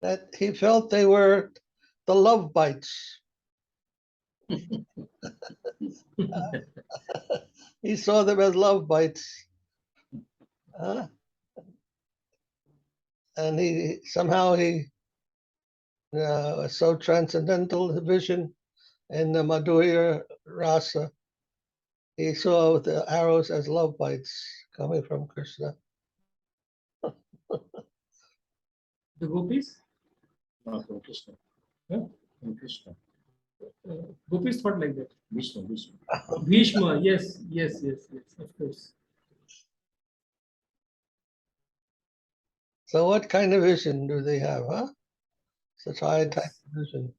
that he felt they were the love bites. He saw them as love bites. And he somehow was so transcendental, the vision in the Madhurya Rasa. He saw the arrows as love bites coming from Krishna. The gopis? No, from Krishna. Huh? From Krishna. Gopis thought like that. Vishnu. Bhishma, yes, of course. So what kind of vision do they have, huh? Such high type of vision.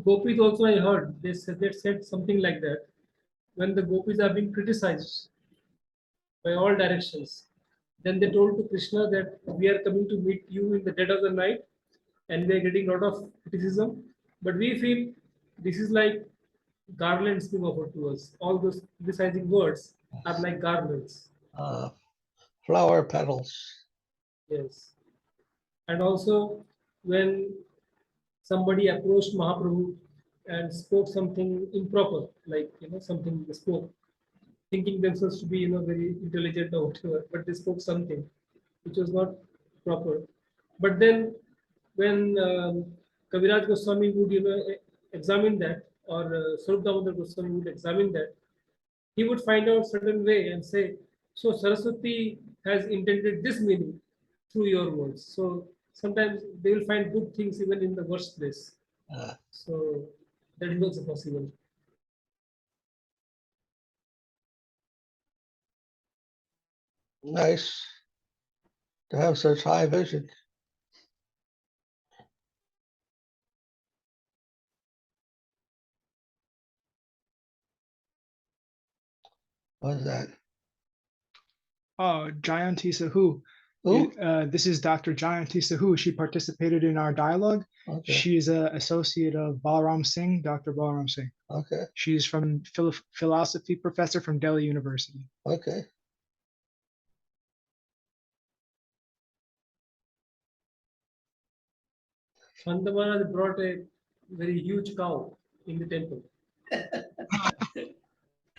Gopis also, I heard, they said something like that. When the gopis are being criticized by all directions, then they told to Krishna that we are coming to meet you in the dead of the night and we are getting a lot of criticism, but we feel this is like garlands being offered to us. All those criticizing words are like garlands. Flower petals. Yes. And also when somebody approached Mahaprabhu and spoke something improper, like something they spoke, thinking themselves to be very intelligent or whatever, but they spoke something which was not proper. But then when Kaviraj Goswami would examine that, or Swarup Damodar Goswami would examine that, he would find out certain way and say, so Saraswati has intended this meaning through your words. So sometimes they will find good things even in the worst place. So that is also possible. Nice to have such high vision. What's that? Jayanti Sahu. Who? This is Dr. Jayanti Sahu. She participated in our dialogue. Okay. She's an associate of Balaram Singh, Dr. Balaram Singh. Okay. She's from philosophy professor from Delhi University. Okay. Santa Maharaj brought a very huge cow in the temple.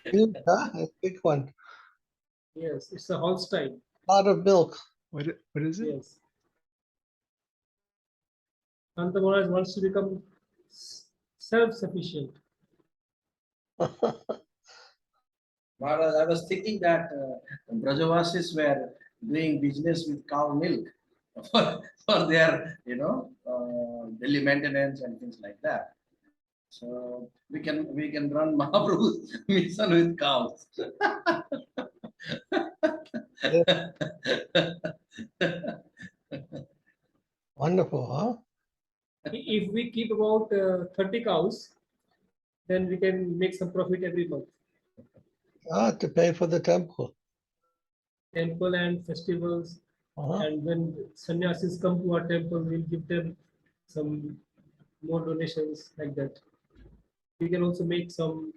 Huge, huh? A big one. Yes, it's a Holstein. A lot of milk. What is it? Yes. Santa Maharaj wants to become self-sufficient. Maharaj, I was thinking that Brajavasis were doing business with cow milk for their, daily maintenance and things like that. So we can run Mahaprabhu's mission with cows. Wonderful, huh? If we keep about 30 cows, then we can make some profit every month. To pay for the temple. Temple and festivals. And when sannyasis come to our temple, we'll give them some more donations like that. We can also make some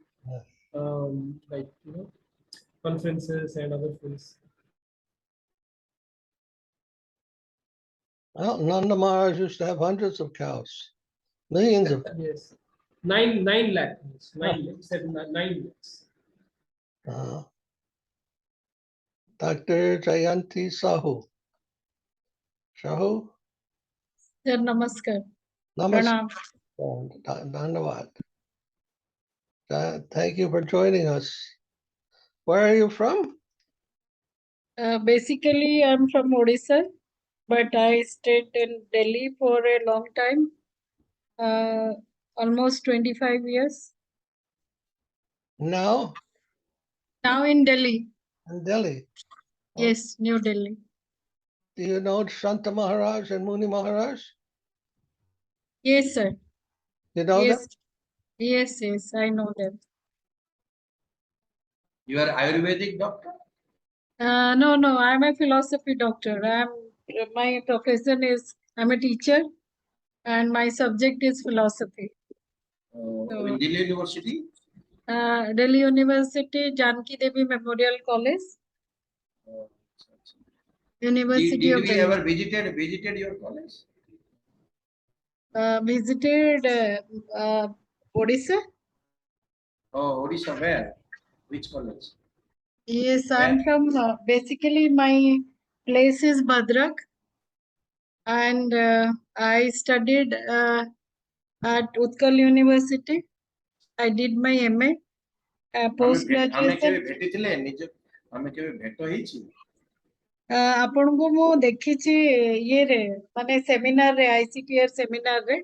conferences and other things. Well, Nanda Maharaj used to have hundreds of cows, millions of them. Yes, 9 lakh. 9 lakhs. 9 lakhs. Dr. Jayanti Sahu. Sahu? Sir, namaskar. Namaskar. Dhanyavad. Thank you for joining us. Where are you from? Basically, I'm from Odisha, but I stayed in Delhi for a long time, almost 25 years. Now? Now in Delhi. In Delhi? Yes, New Delhi. Do you know Shanta Maharaj and Muni Maharaj? Yes, sir. You know them? Yes, I know them. You are Ayurvedic doctor? No, I'm a philosophy doctor. My profession is, I'm a teacher and my subject is philosophy. In Delhi University? Delhi University, Janki Devi Memorial College. University of we Bangalore. ever visited your college? Visited Odisha. Oh, Odisha, where? Which college? Yes, Where? I'm from basically my place is Bhadrak, and I studied at Utkal University. I did my MA, post graduation. ଆପଣଙ୍କୁ ମୁଁ ଦେଖିଛି ଇଏରେ ମାନେ ସେମିନାରରେ ICPR ସେମିନାରରେ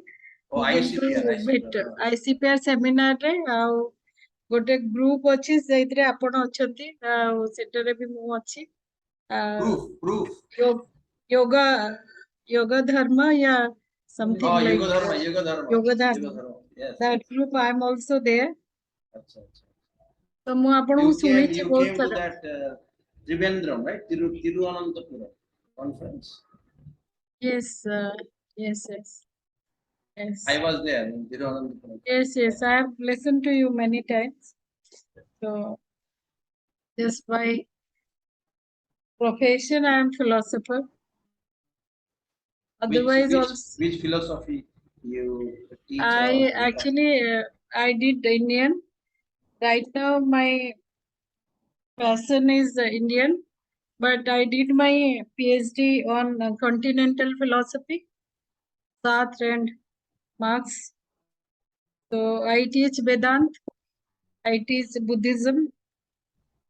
Oh, ମୁଁ କିନ୍ତୁ ICPR, ଭେଟ ICPR. ICPR ସେମିନାରରେ ଆଉ ଗୋଟେ ଗ୍ରୁପ ଅଛି ସେଇଥିରେ ଆପଣ ଅଛନ୍ତି ଆଉ ସେଟାରେ ବି ମୁଁ ଅଛି Proof. yoga yoga dharma yeah something Oh, like Yoga Dharma. Yes. that group I'm also there. Acha, acha. ତ ମୁଁ ଆପଣଙ୍କୁ ଶୁଣିଛି You ବହୁତ came to Sara that Trivandrum, right? Tiruvananthapuram conference. yes yes yes I was there in Tiruvananthapuram. yes I have listened to you many times. So just by profession I am philosopher, otherwise also Which philosophy you teach? I or actually I did Indian. Right now my passion is Indian, but I did my Ph.D on continental philosophy, Sartre and Marx. So I teach Vedant, I teach Buddhism,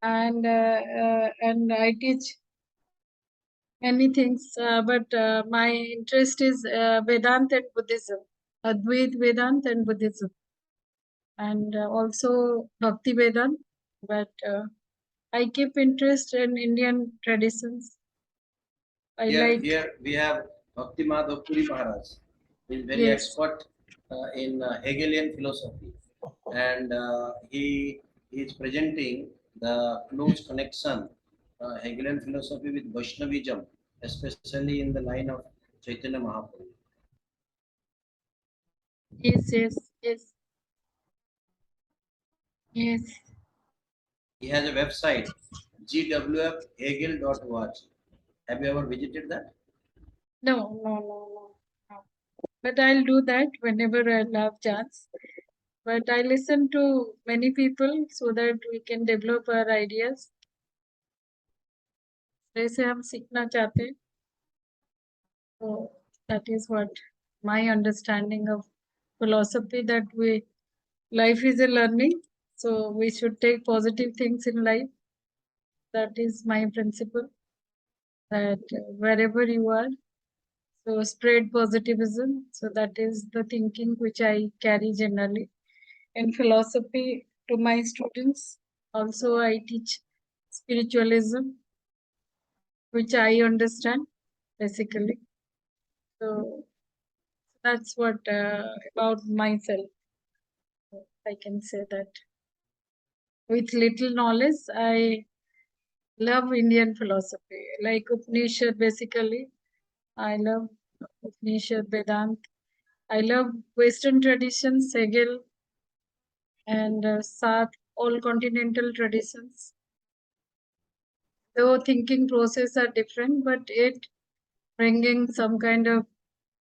and I teach many things. But my interest is Vedant and Buddhism, Advait Vedant and Buddhism, and also Bhakti Vedant. But I keep interest in Indian traditions. I like here we have Bhakti Puri Maharaj. He is very yes. expert in Hegelian philosophy, and he is presenting the close connection Hegelian philosophy with Vaishnavism, especially in the line of Chaitanya Mahaprabhu. Yes. He has a website, gwfhegel.org. Have you ever visited that? No. But I'll do that whenever I'll have chance. But I listen to many people so that we can develop our ideas. जैसे हम सीखना चाहते हैं. So that is what my understanding of philosophy, that life is a learning, so we should take positive things in life. That is my principle, that wherever you are, so spread positivism. So that is the thinking which I carry generally in philosophy to my students. Also I teach spiritualism, which I understand basically. So that's what about myself. I can say that with little knowledge I love Indian philosophy, like Upanishad. Basically I love Upanishad, Vedant. I love Western traditions, Hegel and Sartre, all continental traditions. Though thinking process are different, but it bringing some kind of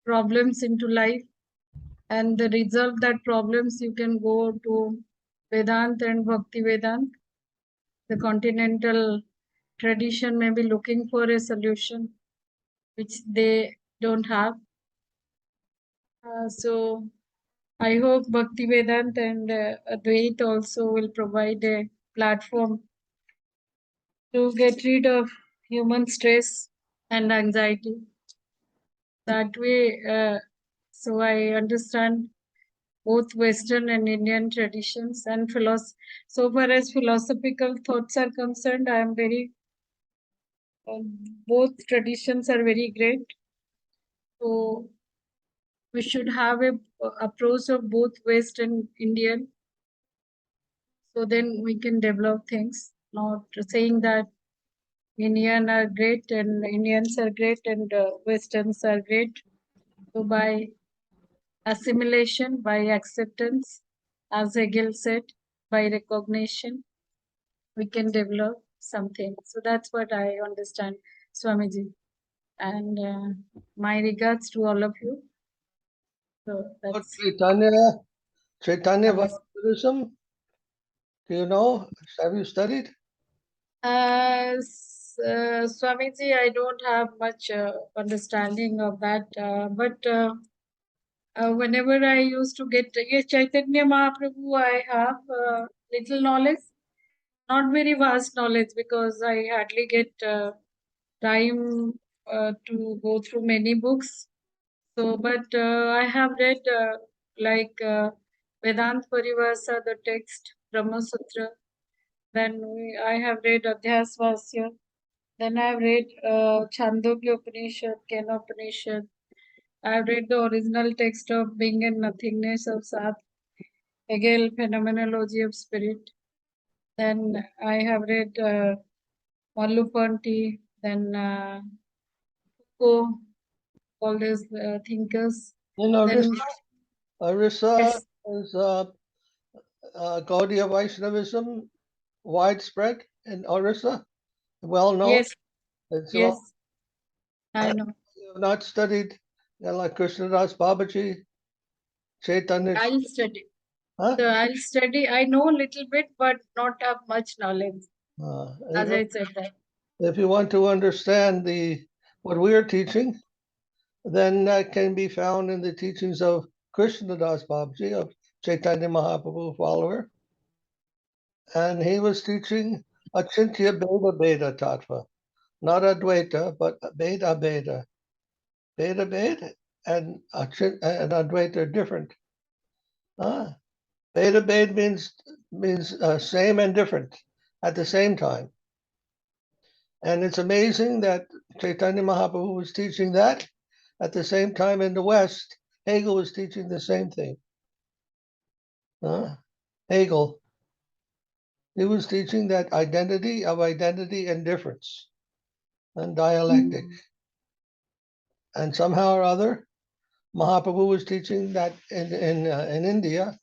problems into life, and the resolve that problems you can go to Vedant and Bhakti Vedant. The continental tradition may be looking for a solution which they don't have. So I hope Bhakti Vedant and Advait also will provide a platform to get rid of human stress and anxiety. That way, so I understand both Western and Indian traditions and philosophy. So far as philosophical thoughts are concerned, I am very, both traditions are very great. So we should have a approach of both West and Indian. So then we can develop things, not saying that Indian are great and Indians are great and Westerns are great. So by assimilation, by acceptance, as Hegel said, by recognition, we can develop something. So that's what I understand, Swamiji. And my regards to all of you. So What that's Chaitanya Namaste. Vaishnava? Do you know? Have you studied? Swamiji, I don't have much understanding of that, but whenever I used to get yes, Chaitanya Mahaprabhu, I have little knowledge, not very vast knowledge because I hardly get time to go through many books. So, but I have read like Vedant Parivasa, the text, Brahma Sutra. Then I have read Adhyasvasya. Then I have read Chandogya Upanishad, Kena Upanishad. I have read the original text of Being and Nothingness of Sat, Hegel, Phenomenology of Spirit. Then I have read Mallupanti, then Foucault, all these thinkers. In Then Orissa yes, is Gaudiya Vaishnavism widespread in Orissa, well known. yes, It's yes, all, I know. you have not studied like Krishnadas Babaji, Chaitanya. I'll study. Huh? So I'll study. I know a little bit, but not have much knowledge. As I said that. If you want to understand what we're teaching, then that can be found in the teachings of Krishnadas Babaji, of Chaitanya Mahaprabhu follower. And he was teaching Achintya Beda Beda Tattva, not Advaita, but Beda Beda. Beda Beda and Advaita are different. Beda Beda means same and different at the same time. And it's amazing that Chaitanya Mahaprabhu was teaching that at the same time in the West. Hegel was teaching the same thing. Hegel, he was teaching that identity and difference and dialectic. And somehow or other, Mahaprabhu was teaching that in India.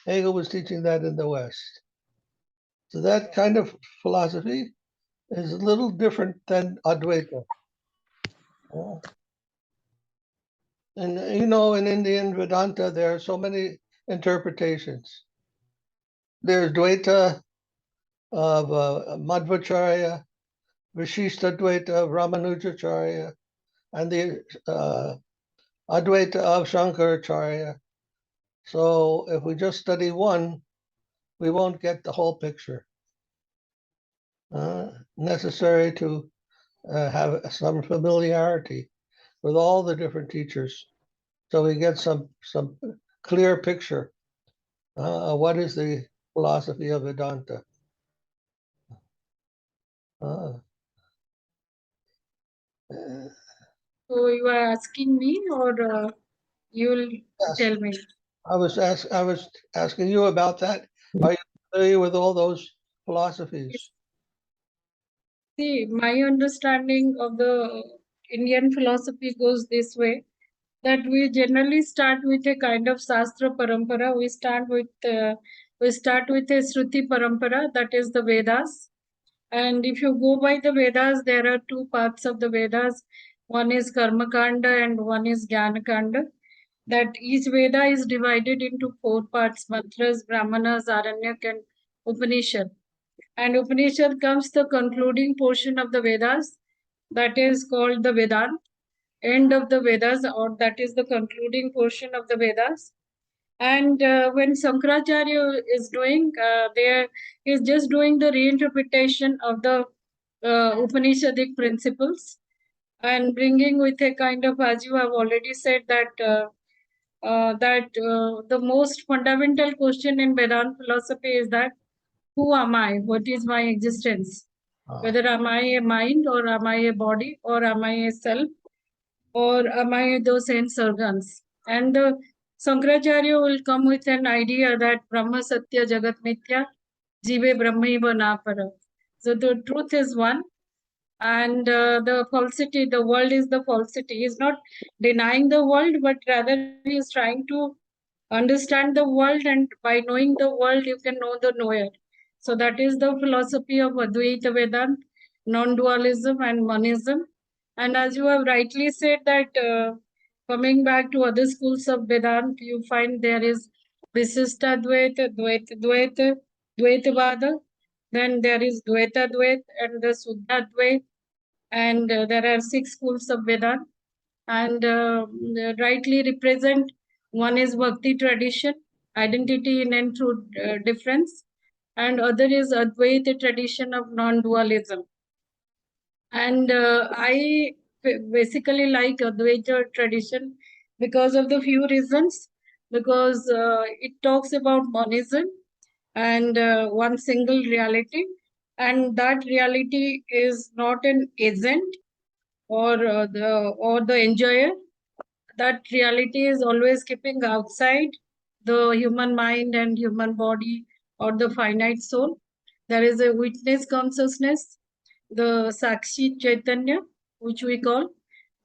Hegel was teaching that in the West. So that kind of philosophy is a little different than Advaita. And in Indian Vedanta, there are so many interpretations. There's Dvaita of Madhvacharya, Vishishta Dvaita of Ramanujacharya, and the Advaita of Shankaracharya. So if we just study one, we won't get the whole picture. Necessary to have some familiarity with all the different teachers, so we get some clear picture. What is the philosophy of Vedanta? So you are asking me, or you'll Yes. tell me? I was asking you about that. Are you familiar with all those philosophies? See, my understanding of the Indian philosophy goes this way, that we generally start with a kind of Shastra Parampara. We start with a Shruti Parampara, that is the Vedas. And if you go by the Vedas, there are two parts of the Vedas. One is Karma Kanda and one is Jnana Kanda. That each Veda is divided into four parts: Mantras, Brahmanas, Aranyak, and Upanishad. And Upanishad comes the concluding portion of the Vedas, that is called the Vedant, end of the Vedas, or that is the concluding portion of the Vedas. And when Sankaracharya is doing, there is just doing the reinterpretation of the Upanishadic principles and bringing with a kind of, as you have already said, that the most fundamental question in Vedanta philosophy is that who am I? What is my existence? Whether am I a mind, or am I a body, or am I a self, or am I those sense organs? And the Sankaracharya will come with an idea that Brahma Satya Jagat Mithya, Jive Brahmaiva Napara. So the truth is one, and the falsity, the world is the falsity. He is not denying the world, but rather he is trying to understand the world, and by knowing the world, you can know the knower. So that is the philosophy of Advaita Vedanta, non-dualism and monism. And as you have rightly said that coming back to other schools of Vedanta, you find there is Visishta Dvaita, Dvaitavada, then there is Dvaita Dvait and the Suddha Dvait, and there are 6 schools of Vedanta, and rightly represent. One is Bhakti tradition, identity in and through difference, and other is Advaita tradition of non-dualism. And I basically like Advaita tradition because of the few reasons. Because it talks about monism and one single reality, and that reality is not an agent or the enjoyer. That reality is always keeping outside the human mind and human body or the finite soul. There is a witness consciousness, the sat-cit-ananda, which we call,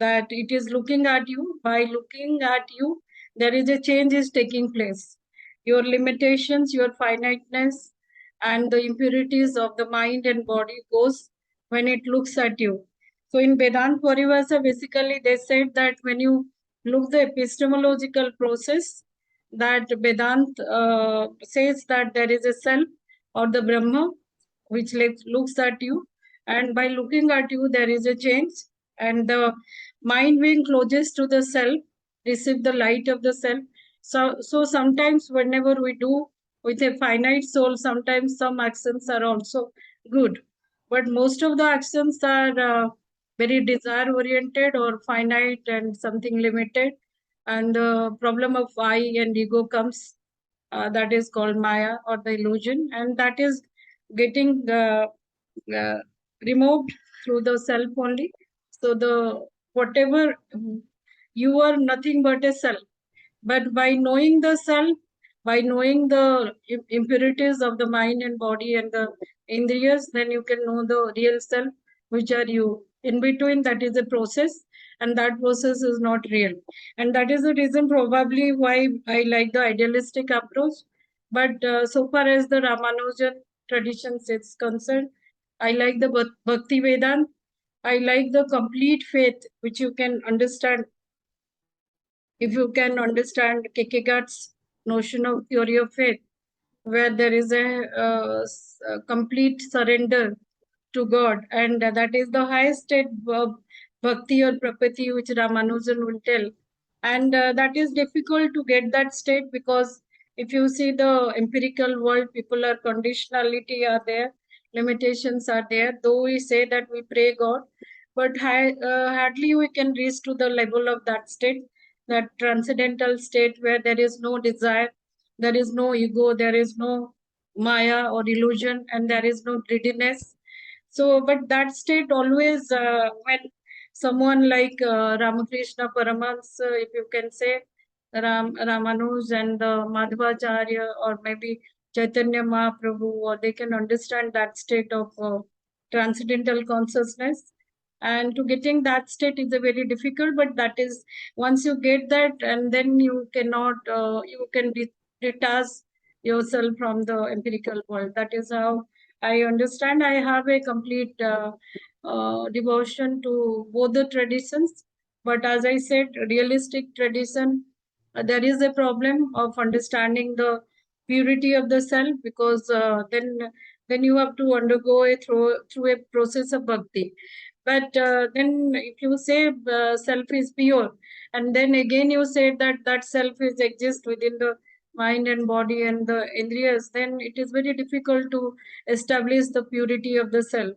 that it is looking at you. By looking at you, there is a change is taking place. Your limitations, your finiteness, and the impurities of the mind and body goes when it looks at you. So in Vedanta Parivasa, basically they said that when you look the epistemological process, that Vedanta says that there is a self or the Brahma which looks at you, and by looking at you there is a change, and the mind being closest to the self receive the light of the self. So sometimes whenever we do with a finite soul, sometimes some actions are also good, but most of the actions are very desire oriented or finite and something limited, and the problem of I and ego comes, that is called Maya or the illusion, and that is getting uh, removed through the self only. So the whatever you are nothing but a self, but by knowing the self, by knowing the impurities of the mind and body and the indriyas, then you can know the real self, which are you. In between, that is a process, and that process is not real. And that is the reason probably why I like the idealistic approach. But so far as the Ramanujan traditions is concerned, I like the Bhakti Vedanta. I like the complete faith, which you can understand if you can understand Kierkegaard's notion of theory of faith, where there is a complete surrender to God, and that is the highest state of bhakti or prapati, which Ramanujan will tell. And that is difficult to get that state, because if you see the empirical world, people are conditionality are there, limitations are there. Though we say that we pray God, but hardly we can reach to the level of that state, that transcendental state where there is no desire, there is no ego, there is no Maya or illusion, and there is no greediness. So, but that state always, when someone like Ramakrishna Paramahansa, if you can say, Ramanuj and Madhavacharya, or maybe Chaitanya Mahaprabhu, or they can understand that state of transcendental consciousness. And to getting that state is a very difficult, but that is, once you get that, and then you cannot, you can detach yourself from the empirical world. That is how I understand. I have a complete devotion to both the traditions, but as I said, realistic tradition, there is a problem of understanding the purity of the self, because then you have to undergo through a process of bhakti. But then if you say self is pure, and then again you said that that self is exist within the mind and body and the indriyas, then it is very difficult to establish the purity of the self.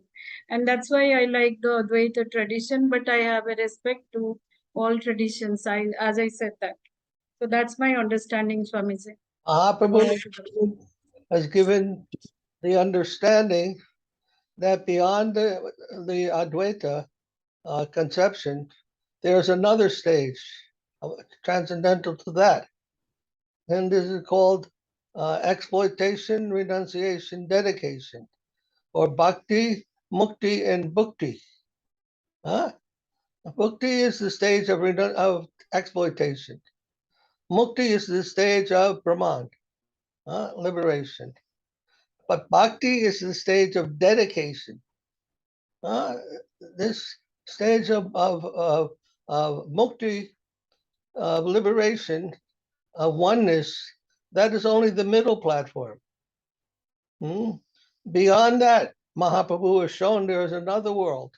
And that's why I like the Advaita tradition, but I have a respect to all traditions, as I said that. So that's my understanding, Swamiji. Mahaprabhu has given the understanding that beyond the Advaita conception, there's another stage, transcendental to that. And this is called exploitation, renunciation, dedication, or bhakti, mukti, and bhukti. Bhukti is the stage of exploitation. Mukti is the stage of Brahman, liberation. But bhakti is the stage of dedication. This stage of mukti, of liberation, of oneness, that is only the middle platform. Beyond that, Mahaprabhu has shown there is another world,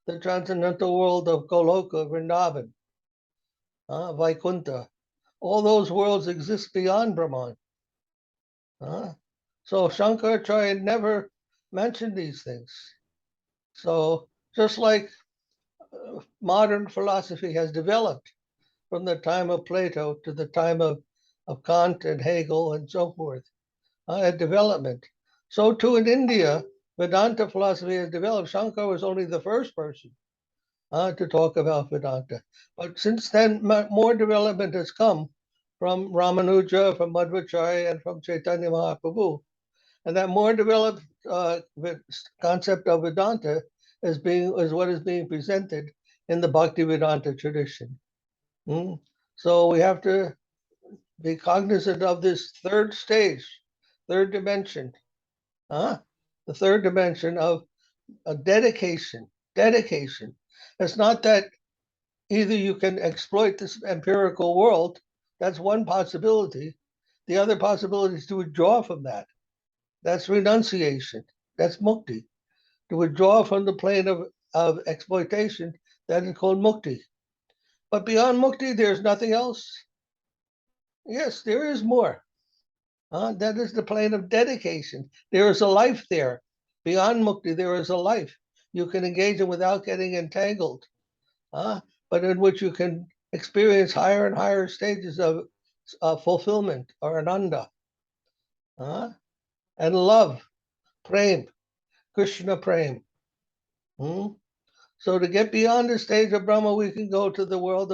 the transcendental world of Goloka, Vrindavan, Vaikuntha. All those worlds exist beyond Brahman. So Shankaracharya never mentioned these things. So just like modern philosophy has developed from the time of Plato to the time of Kant and Hegel and so forth, a development. So too in India, Vedanta philosophy has developed. Shankar was only the first person to talk about Vedanta. But since then, more development has come from Ramanuja, from Madhvacharya, and from Chaitanya Mahaprabhu. And that more developed concept of Vedanta is what is being presented in the Bhakti Vedanta tradition. So we have to be cognizant of this third stage, third dimension, the third dimension of dedication. Dedication. It's not that either you can exploit this empirical world, that's one possibility. The other possibility is to withdraw from that. That's renunciation. That's mukti. To withdraw from the plane of exploitation, that is called mukti. But beyond mukti, there's nothing else. Yes, there is more. That is the plane of dedication. There is a life there. Beyond mukti, there is a life you can engage in without getting entangled, but in which you can experience higher and higher stages of fulfillment or ananda, and love, prem, Krishna prem. So to get beyond the stage of Brahma, we can go to the world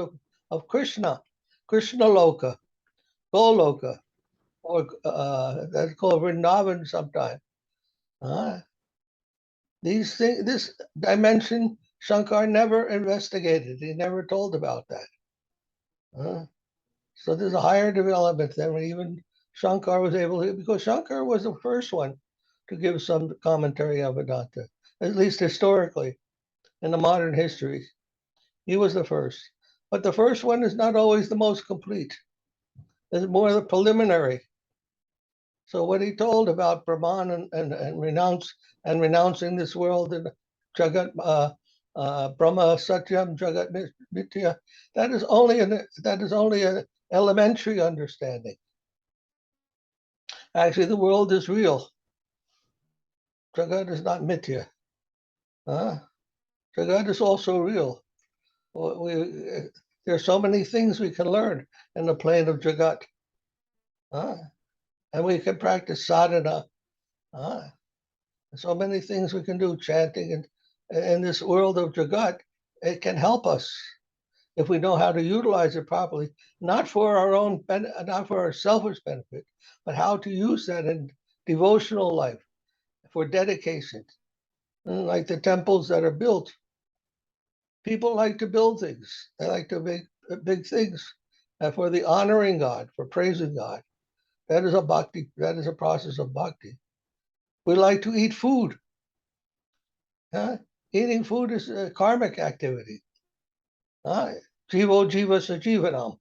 of Krishna, Krishna Loka, Goloka, or that's called Vrindavan sometime. These things, this dimension, Shankar never investigated. He never told about that. So there's a higher development than even Shankar was able to, because Shankar was the first one to give some commentary on Vedanta, at least historically, in the modern history. He was the first. But the first one is not always the most complete. It's more the preliminary. So what he told about Brahman and renouncing this world and Jagat Brahma Satyam Jagat Nitya, that is only an elementary understanding. Actually, the world is real. Jagat is not mitya. Jagat is also real. There are so many things we can learn in the plane of Jagat. And we can practice sadhana. So many things we can do, chanting, and in this world of Jagat, it can help us if we know how to utilize it properly, not for our selfish benefit, but how to use that in devotional life for dedication. Like the temples that are built, people like to build things. They like to make big things for the honoring God, for praising God. That is a bhakti. That is a process of bhakti. We like to eat food. Eating food is a karmic activity. Jivo jiva sajivanam.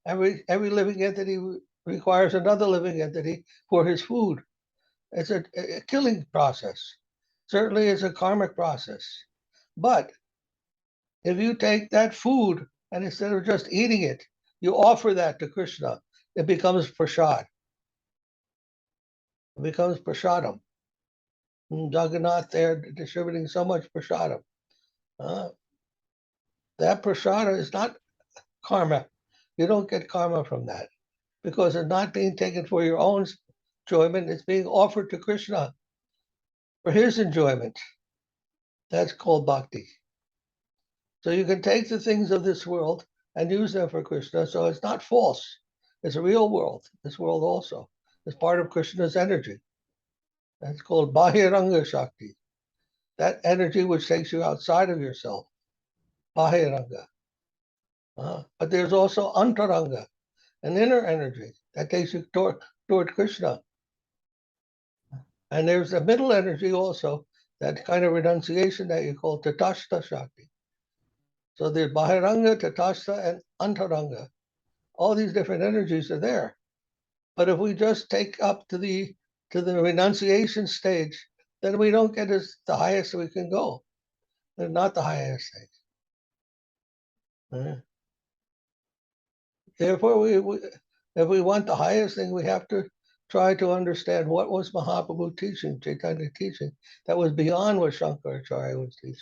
Every living entity requires another living entity for his food. It's a killing process. Certainly it's a karmic process. But if you take that food and instead of just eating it, you offer that to Krishna, it becomes prasad. It becomes prasadam. Jagannath there distributing so much prasadam. That prasada is not karma. You don't get karma from that because it's not being taken for your own enjoyment. It's being offered to Krishna for his enjoyment. That's called bhakti. So you can take the things of this world and use them for Krishna. So it's not false. It's a real world. This world also is part of Krishna's energy. That's called Bahiranga Shakti. That energy which takes you outside of yourself. Bahiranga. But there's also Antaranga, an inner energy that takes you toward Krishna. And there's a middle energy also, that kind of renunciation that you call Tatashta Shakti. So there's Bahiranga, Tatastha, and Antaranga. All these different energies are there. But if we just take up to the renunciation stage, then we don't get as the highest we can go. They're not the highest thing. Therefore, if we want the highest thing, we have to try to understand what was Mahaprabhu teaching, Chaitanya teaching, that was beyond what Shankaracharya was teaching.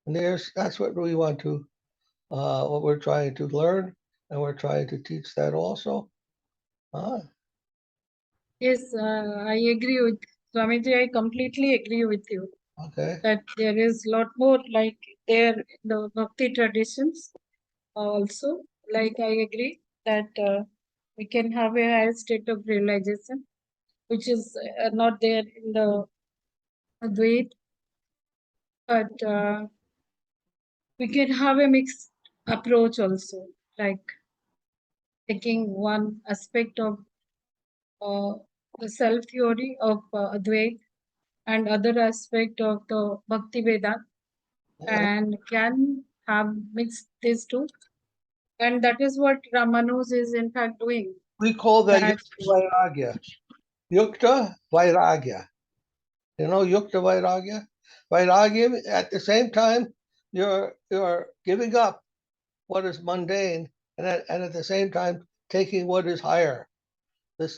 And that's what we want to, what we're trying to learn, and we're trying to teach that also. Yes, I agree with Swamiji. I completely agree with you Okay. that there is a lot more like there in the Bhakti traditions also. Like I agree that we can have a higher state of realization, which is not there in the Advait, but we can have a mixed approach also, like taking one aspect of the self theory of Advait and other aspect of the Bhakti Vedanta, and can have mixed these two. And that is what Ramanus is in fact doing. We call that That- Yukta Vairagya. Yukta Vairagya. You know Yukta Vairagya? Vairagya, at the same time, you're giving up what is mundane, and at the same time taking what is higher, the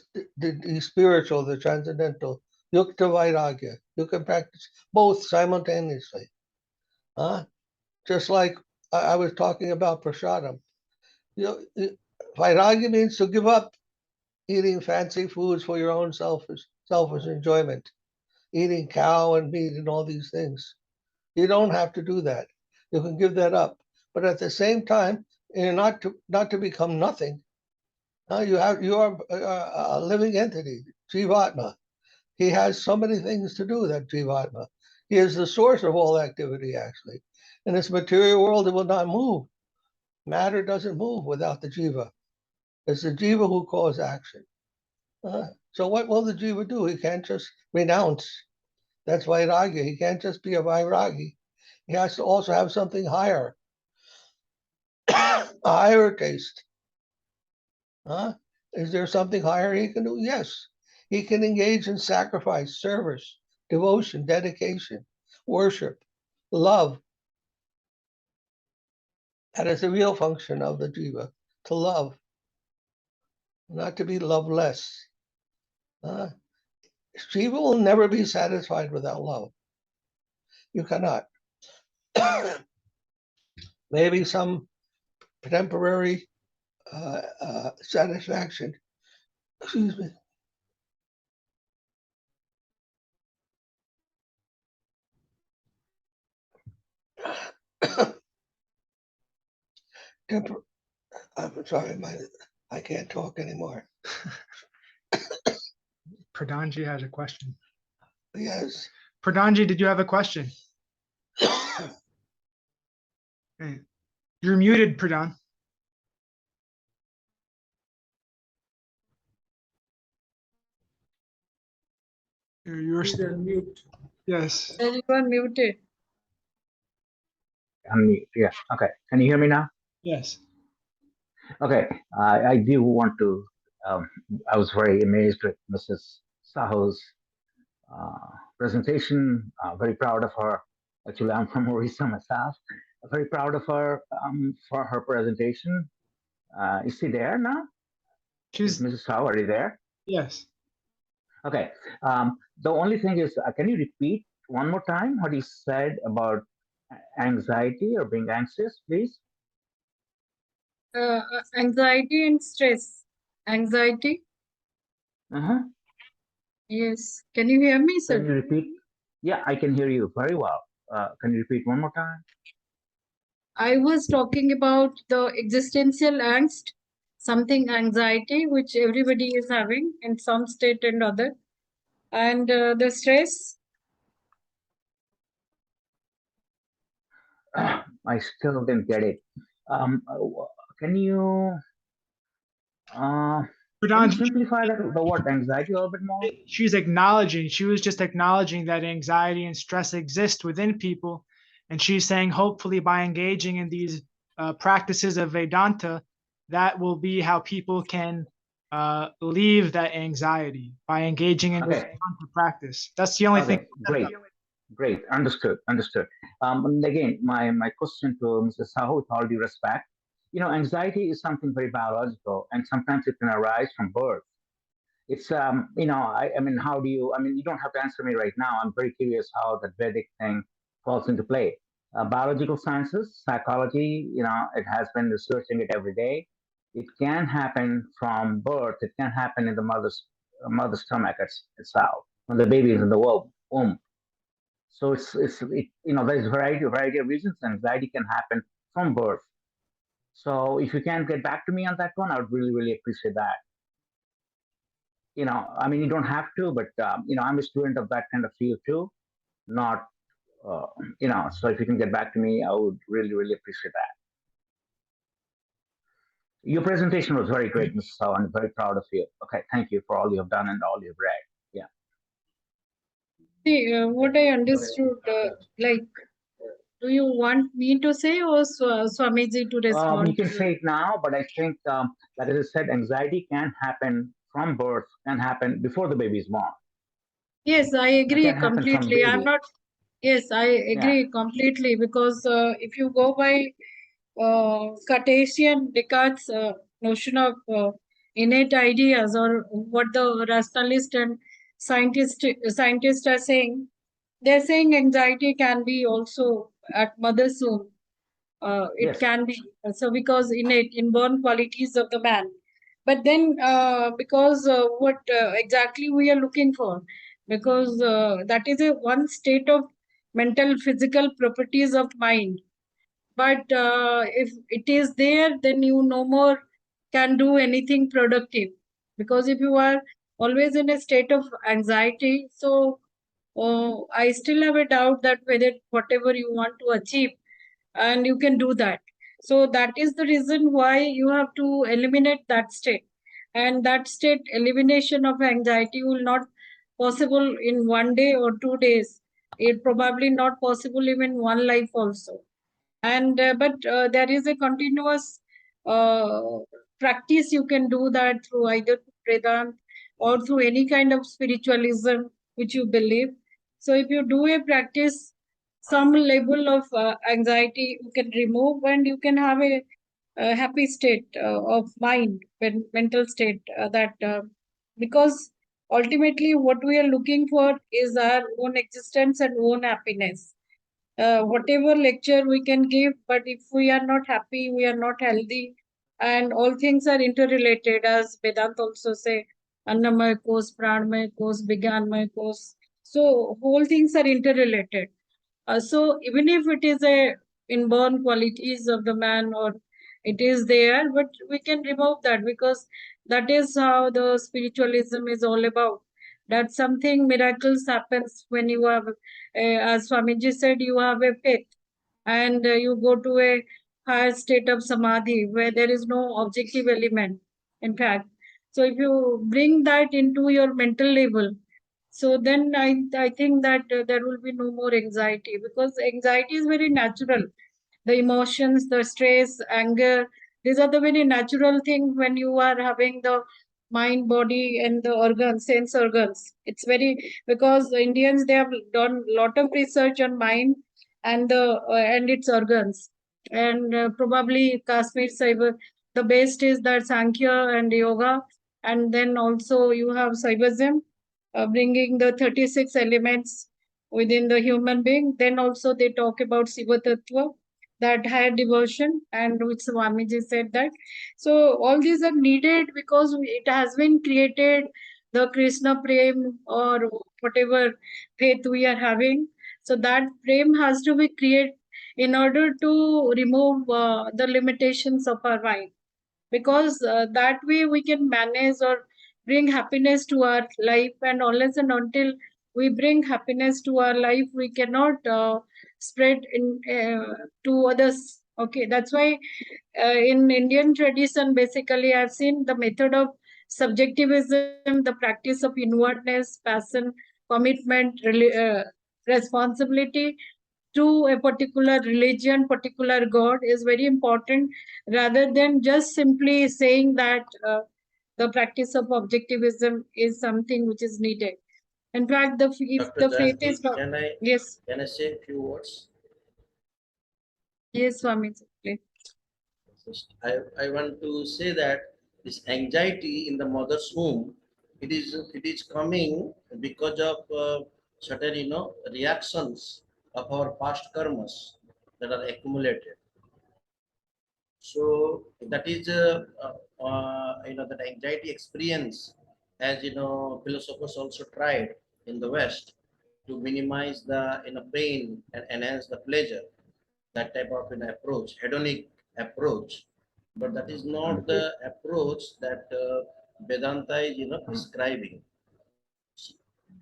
spiritual, the transcendental. Yukta Vairagya. You can practice both simultaneously. Just like I was talking about prasadam. Vairagya means to give up eating fancy foods for your own selfish enjoyment, eating cow and meat and all these things. You don't have to do that. You can give that up. But at the same time, you're not to become nothing. You are a living entity, Jivatma. He has so many things to do, that Jivatma. He is the source of all activity, actually. In this material world, it will not move. Matter doesn't move without the Jiva. It's the Jiva who causes action. So what will the Jiva do? He can't just renounce. That's Vairagya. He can't just be a Vairagi. He has to also have something higher, a higher taste. Is there something higher he can do? Yes. He can engage in sacrifice, service, devotion, dedication, worship, love. That is the real function of the Jiva, to love, not to be loveless. Jiva will never be satisfied without love. You cannot. Maybe some temporary satisfaction. Excuse me. I'm sorry, I can't talk anymore. Pradhanji has a question. Yes. Pradhanji, did you have a question? Hey, you're muted, Pradhan. You're Please unmute. yes. Sir, you are muted. Unmute. Yeah. Okay. Can you hear me now? Yes. Okay. I do want to. I was very amazed with Mrs. Sahu's presentation. Very proud of her. Actually, I'm from Orissa myself. Very proud of her for her presentation. Is she there now? She's Mrs. Sahu, are you there? yes. Okay. The only thing is, can you repeat one more time what you said about anxiety or being anxious, please? Anxiety and stress. Anxiety. Uh-huh. Yes. Can you hear me, Can sir? you repeat? Yeah, I can hear you very well. Can you repeat one more time? I was talking about the existential angst, something anxiety, which everybody is having in some state and other. And the stress. I still didn't get it. Can you Pradhanji, simplify the word anxiety a little bit more? she's acknowledging, she was just acknowledging that anxiety and stress exist within people, And she's saying, hopefully, by engaging in these practices of Vedanta, that will be how people can leave that anxiety by engaging in this Vedanta practice. That's the only thing. Great. Understood. And again, my question to Mr. Sahu, with all due respect, anxiety is something very biological, and sometimes it can arise from birth. It's I mean, how do you? I mean, you don't have to answer me right now. I'm very curious how the Vedic thing falls into play. Biological sciences, psychology, it has been researching it every day. It can happen from birth. It can happen in the mother's stomach itself when the baby is in the womb. So there's a variety of reasons. Anxiety can happen from birth. So if you can get back to me on that one, I would really, really appreciate that. I mean, you don't have to, but I'm a student of that kind of field too. Not, so if you can get back to me, I would really, really appreciate that. Your presentation was very great, Mr. Sahu. I'm very proud of you. Okay, thank you for all you have done and all you've read. Yeah. See, what I understood, do you want me to say or Swamiji to respond? You can say it now, but I think, like as I said, anxiety can happen from birth, can happen before the baby is born. Yes, I agree completely. I'm not. Yes, I agree completely, because if you go by Cartesian Descartes' notion of innate ideas, or what the rationalist and scientists are saying, they're saying anxiety can be also at mother's womb. It can be so, because innate, inborn qualities of the man. But then, because what exactly we are looking for, because that is a one state of mental, physical properties of mind. But if it is there, then you no more can do anything productive, because if you are always in a state of anxiety, so I still have a doubt that whether whatever you want to achieve, and you can do that. So that is the reason why you have to eliminate that state, and that state elimination of anxiety will not possible in 1 day or 2 days. It probably not possible even one life also. And but there is a continuous practice you can do that through either Vedanta or through any kind of spiritualism which you believe. So if you do a practice, some level of anxiety you can remove, and you can have a happy state of mind, mental state, because ultimately what we are looking for is our own existence and own happiness. Whatever lecture we can give, but if we are not happy, we are not healthy, and all things are interrelated, as Vedanta also say, Annamaya Kos, Pranamaya Kos, Vigyanmaya Kos. So whole things are interrelated. So even if it is a inborn qualities of the man, or it is there, but we can remove that, because that is how the spiritualism is all about. That something miracles happens when you have, as Swamiji said, you have a faith, and you go to a higher state of samadhi where there is no objective element, in fact. So if you bring that into your mental level, so then I think that there will be no more anxiety, because anxiety is very natural. The emotions, the stress, anger, these are the very natural things when you are having the mind, body, and the organs, sense organs. It's very, because the Indians, they have done a lot of research on mind and its organs. And probably Kashmir Cyber, the best is that Sankhya and Yoga, and then also you have Saivism, bringing the 36 elements within the human being. Then also they talk about Siva Tattva, that higher devotion, and which Swamiji said that. So all these are needed, because it has been created, the Krishna Prem or whatever faith we are having. So that Prem has to be created in order to remove the limitations of our mind, because that way we can manage or bring happiness to our life. And unless and until we bring happiness to our life, we cannot spread in to others. Okay, that's why in Indian tradition, basically I've seen the method of subjectivism, the practice of inwardness, passion, commitment, responsibility, to a particular religion, particular God is very important, rather than just simply saying that the practice of objectivism is something which is needed. In fact, if Dr. the faith Jasdeep, is not, can yes, I say a few words? yes, Swami, please. I want to say that this anxiety in the mother's womb, it is coming because of certain reactions of our past karmas that are accumulated. So that is that anxiety experience, as philosophers also tried in the West to minimize the pain and enhance the pleasure. That type of approach, hedonic approach, but that is not the approach that Vedanta is prescribing.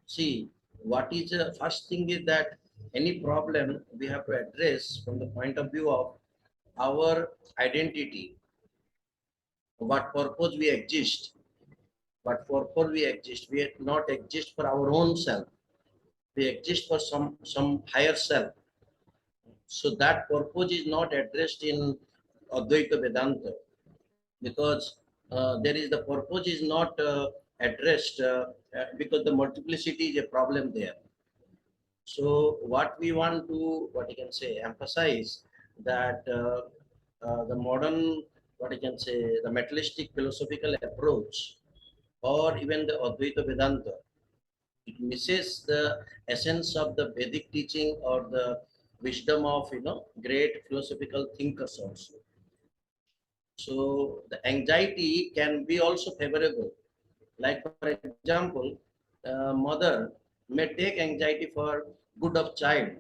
See, what is the first thing is that any problem we have to address from the point of view of our identity, what purpose we exist, we not exist for our own self, we exist for some higher self. So that purpose is not addressed in Advaita Vedanta, because there is the purpose is not addressed because the multiplicity is a problem there. So what we want to, what I can say, emphasize that the modern, what I can say, the materialistic philosophical approach, or even the Advaita Vedanta, it misses the essence of the Vedic teaching or the wisdom of great philosophical thinkers also. So the anxiety can be also favorable. Like for example, mother may take anxiety for good of child.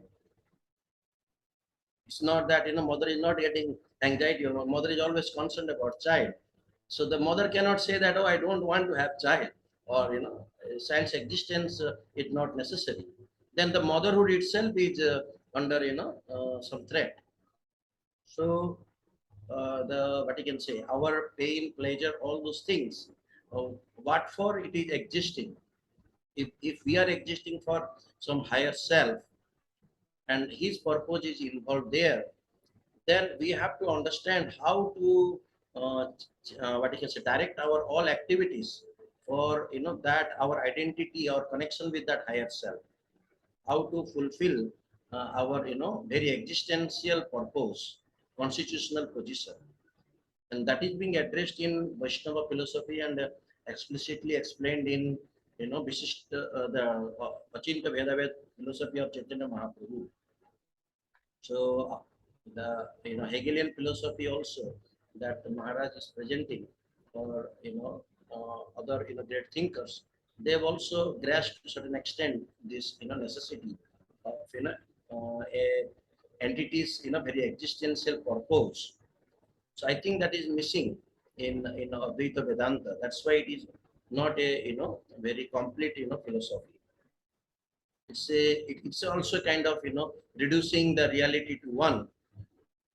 It's not that mother is not getting anxiety, or mother is always concerned about child. So the mother cannot say that, oh, I don't want to have child, or child's existence is not necessary. Then the motherhood itself is under some threat. So the what you can say, our pain, pleasure, all those things, what for it is existing. If we are existing for some higher self and his purpose is involved there, then we have to understand how to what you can say, direct our all activities for that our identity or connection with that higher self, how to fulfill our very existential purpose, constitutional position. And that is being addressed in Vaishnava philosophy and explicitly explained in the Achinta Vedaved philosophy of Chaitanya Mahaprabhu. So the Hegelian philosophy also that the Maharaja is presenting, or other great thinkers, they have also grasped to a certain extent this necessity of a entity's very existential purpose. So I think that is missing in Advaita Vedanta. That's why it is not a very complete philosophy. It's also kind of reducing the reality to one,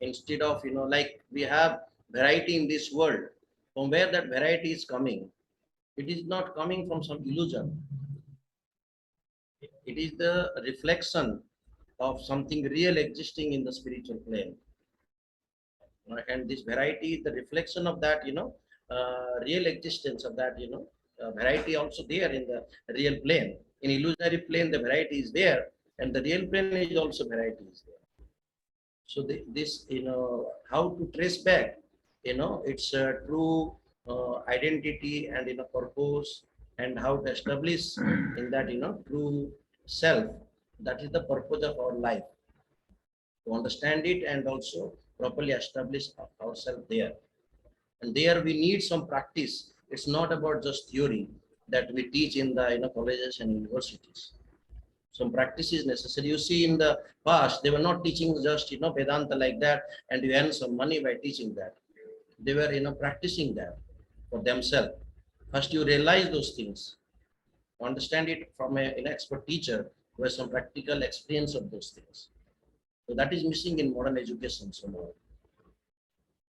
instead of like we have variety in this world. From where that variety is coming, it is not coming from some illusion. It is the reflection of something real existing in the spiritual plane. And this variety is the reflection of that real existence of that variety also there in the real plane. In illusionary plane the variety is there, and the real plane is also variety is there. So this how to trace back its true identity and purpose, and how to establish in that true self. That is the purpose of our life, to understand it and also properly establish ourselves there. And there we need some practice. It's not about just theory that we teach in the colleges and universities. Some practice is necessary. You see, in the past they were not teaching just Vedanta like that and you earn some money by teaching that. They were practicing that for themselves. First you realize those things, understand it from an expert teacher who has some practical experience of those things. So that is missing in modern education somehow.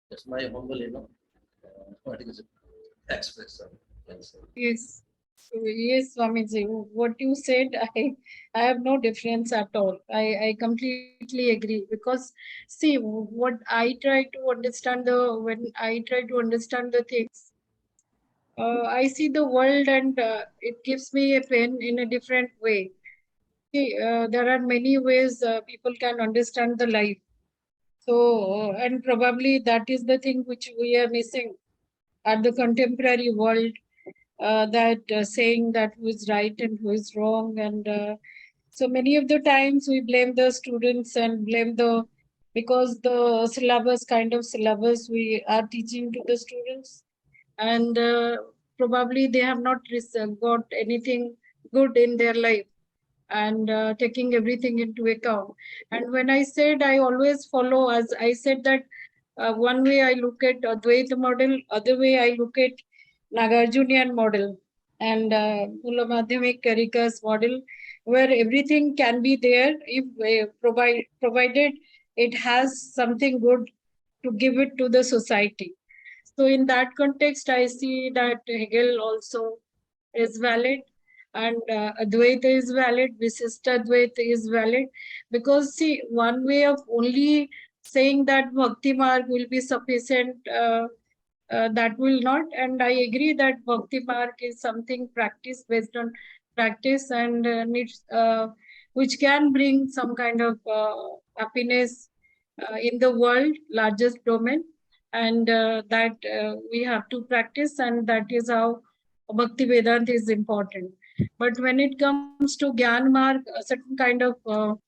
That's my humble, what is it? Expression. Yes. Yes, Swamiji, what you said, I have no difference at all. I completely agree, because see, what I try to understand when I try to understand the things, I see the world, and it gives me a pain in a different way. See, there are many ways people can understand the life. So, and probably that is the thing which we are missing at the contemporary world, that saying that who is right and who is wrong. And so many of the times we blame the students and blame because the syllabus, kind of syllabus we are teaching to the students, and probably they have not got anything good in their life, and taking everything into account. And when I said, I always follow, as I said, that one way I look at Advaita model, other way I look at Nagarjunian model, and Mula Madhyamik Karika's model, where everything can be there if provided it has something good to give it to the society. So in that context, I see that Hegel also is valid, and Advaita is valid, Visishta Advaita is valid, because see, one way of only saying that Bhakti Marg will be sufficient, that will not. And I agree that Bhakti Marg is something practice, based on practice, and needs, which can bring some kind of happiness in the world, largest domain, and that we have to practice, and that is how Bhakti Vedanta is important. But when it comes to Gyan Marg, a certain kind of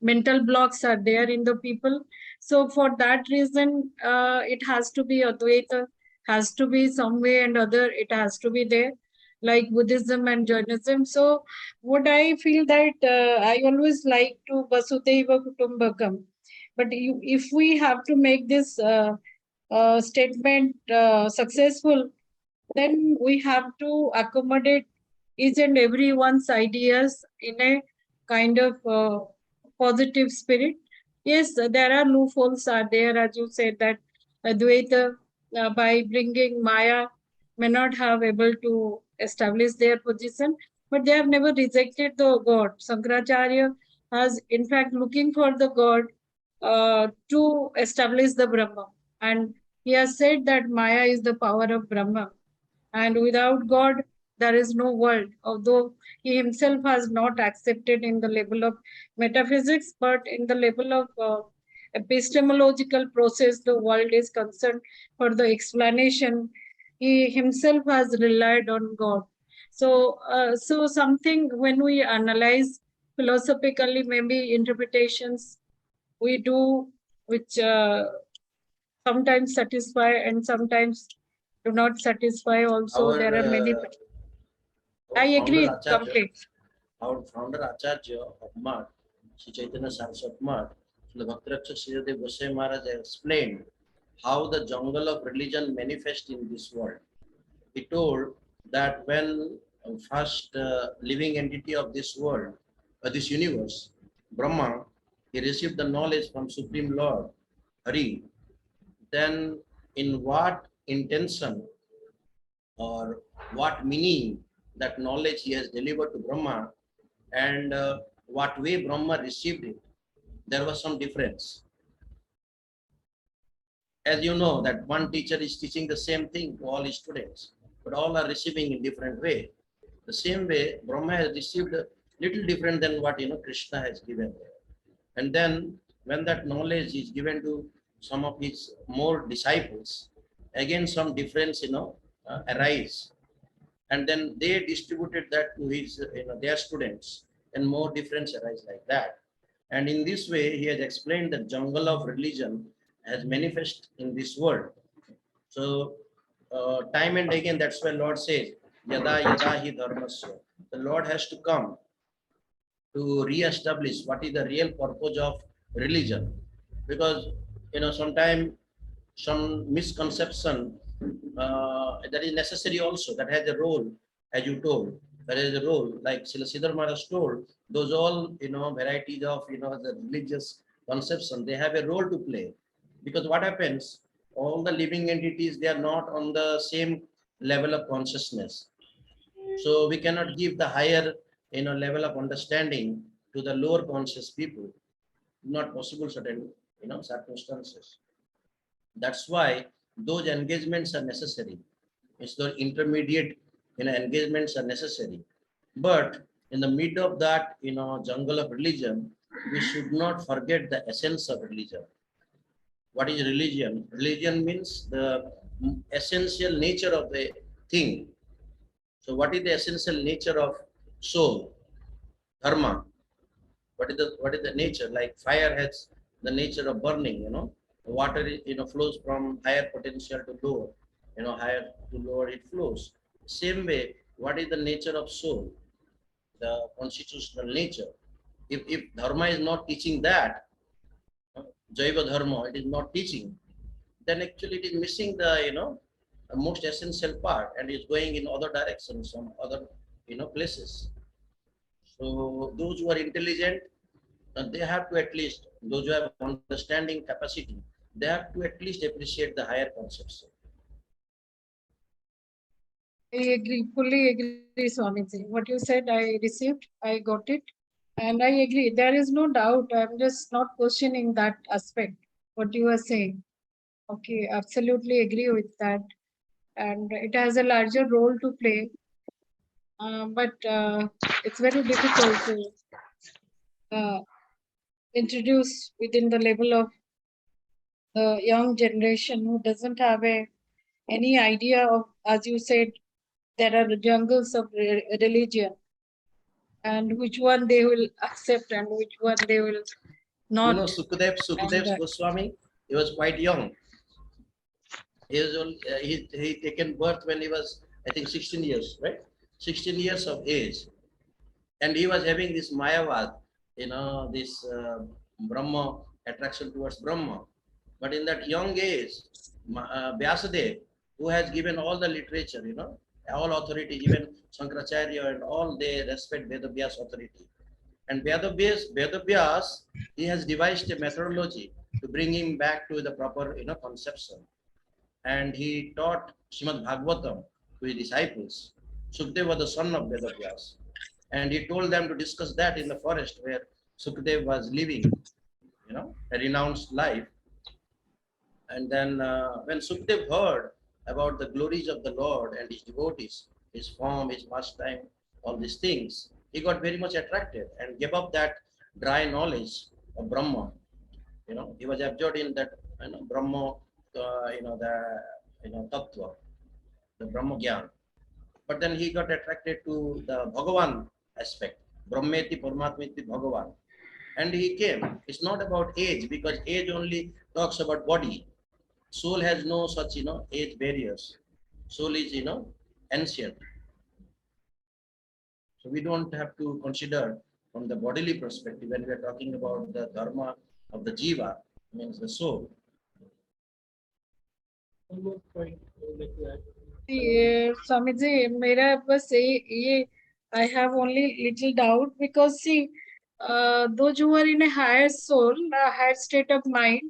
mental blocks are there in the people. So for that reason, it has to be Advaita, has to be some way and other, it has to be there, like Buddhism and Jainism. So what I feel that I always like to Vasudhaiva Kutumbakam. But if we have to make this statement successful, then we have to accommodate each and everyone's ideas in a kind of positive spirit. Yes, there are loopholes are there, as you said, that Advaita, by bringing Maya, may not have able to establish their position, but they have never rejected the God. Shankaracharya has, in fact, looking for the God to establish the Brahma. And he has said that Maya is the power of Brahma. And without God, there is no world. Although he himself has not accepted in the level of metaphysics, but in the level of epistemological process, the world is concerned for the explanation. He himself has relied on God. So, so something when we analyze philosophically, maybe interpretations we do, which sometimes satisfy and sometimes do not satisfy. Also, there are many. I agree completely. Our founder Acharya of Math, Sri Chaitanya Saraswat Math, the Bhakti Rakshak Goswami Maharaj explained how the jungle of religion manifests in this world. He told that when first living entity of this world, this universe, Brahma, he received the knowledge from Supreme Lord, Hari, then in what intention or what meaning that knowledge he has delivered to Brahma, and what way Brahma received it, there was some difference. As you know, that one teacher is teaching the same thing to all his students, but all are receiving in different way. The same way, Brahma has received a little different than what Krishna has given. And then when that knowledge is given to some of his more disciples, again some difference arise, and then they distributed that to his their students, and more difference arise like that. And in this way, he has explained the jungle of religion as manifest in this world. So time and again, that's why Lord says, Yada Yada Hi Dharmasya. The Lord has to come to re-establish what is the real purpose of religion. Because sometimes some misconception that is necessary also, that has a role, as you told, that is a role, like Srila Maharaj told, those all varieties of the religious conception, they have a role to play. Because what happens, all the living entities, they are not on the same level of consciousness. So we cannot give the higher, level of understanding to the lower conscious people. Not possible certain, circumstances. That's why those engagements are necessary. It's the intermediate, engagements are necessary. But in the mid of that, jungle of religion, we should not forget the essence of religion. What is religion? Religion means the essential nature of the thing. So what is the essential nature of soul? Dharma. What is the nature? Like fire has the nature of burning, Water flows from higher potential to lower, higher to lower it flows. Same way, what is the nature of soul? The constitutional nature. If dharma is not teaching that, Jaiva dharma, it is not teaching, then actually it is missing the, the most essential part and is going in other directions, some other, places. So those who are intelligent, they have to at least, those who have understanding capacity, they have to at least appreciate the higher concepts. I agree, fully agree, Swamiji. What you said, I received, I got it. And I agree, there is no doubt. I'm just not questioning that aspect, what you are saying. Okay, absolutely agree with that. And it has a larger role to play. But it's very difficult to introduce within the level of the young generation who doesn't have any idea of, as you said, there are jungles of religion, and which one they will accept and which one they will not. Sukadev's Goswami, he was quite young. He was he taken birth when he was, I think, 16 years, right? 16 years of age, and he was having this Mayavad, this Brahma attraction towards Brahma. But in that young age, Vyasadeva, who has given all the literature, all authority, even Shankaracharya and all, they respect Vedavyas authority. And Vedavyas, he has devised a methodology to bring him back to the proper, conception. And he taught Srimad Bhagavatam to his disciples. Sukadeva was the son of Vedavyas. And he told them to discuss that in the forest where Sukadeva was living, a renounced life. And then when Sukadeva heard about the glories of the Lord and his devotees, his form, his pastime, all these things, he got very much attracted and gave up that dry knowledge of Brahma. He was absorbed in that, Brahma, Tattva, the Brahma Gyan. But then he got attracted to the Bhagavan aspect, Brahmeti Paramatmeti Bhagavan. And he came. It's not about age, because age only talks about body. Soul has no such, age barriers. Soul is, ancient. So we don't have to consider from the bodily perspective when we are talking about the dharma of the jiva, means the soul. One more point I would like to add. Swamiji, mera bas ye I have only little doubt, because see, those who are in a higher soul, a higher state of mind,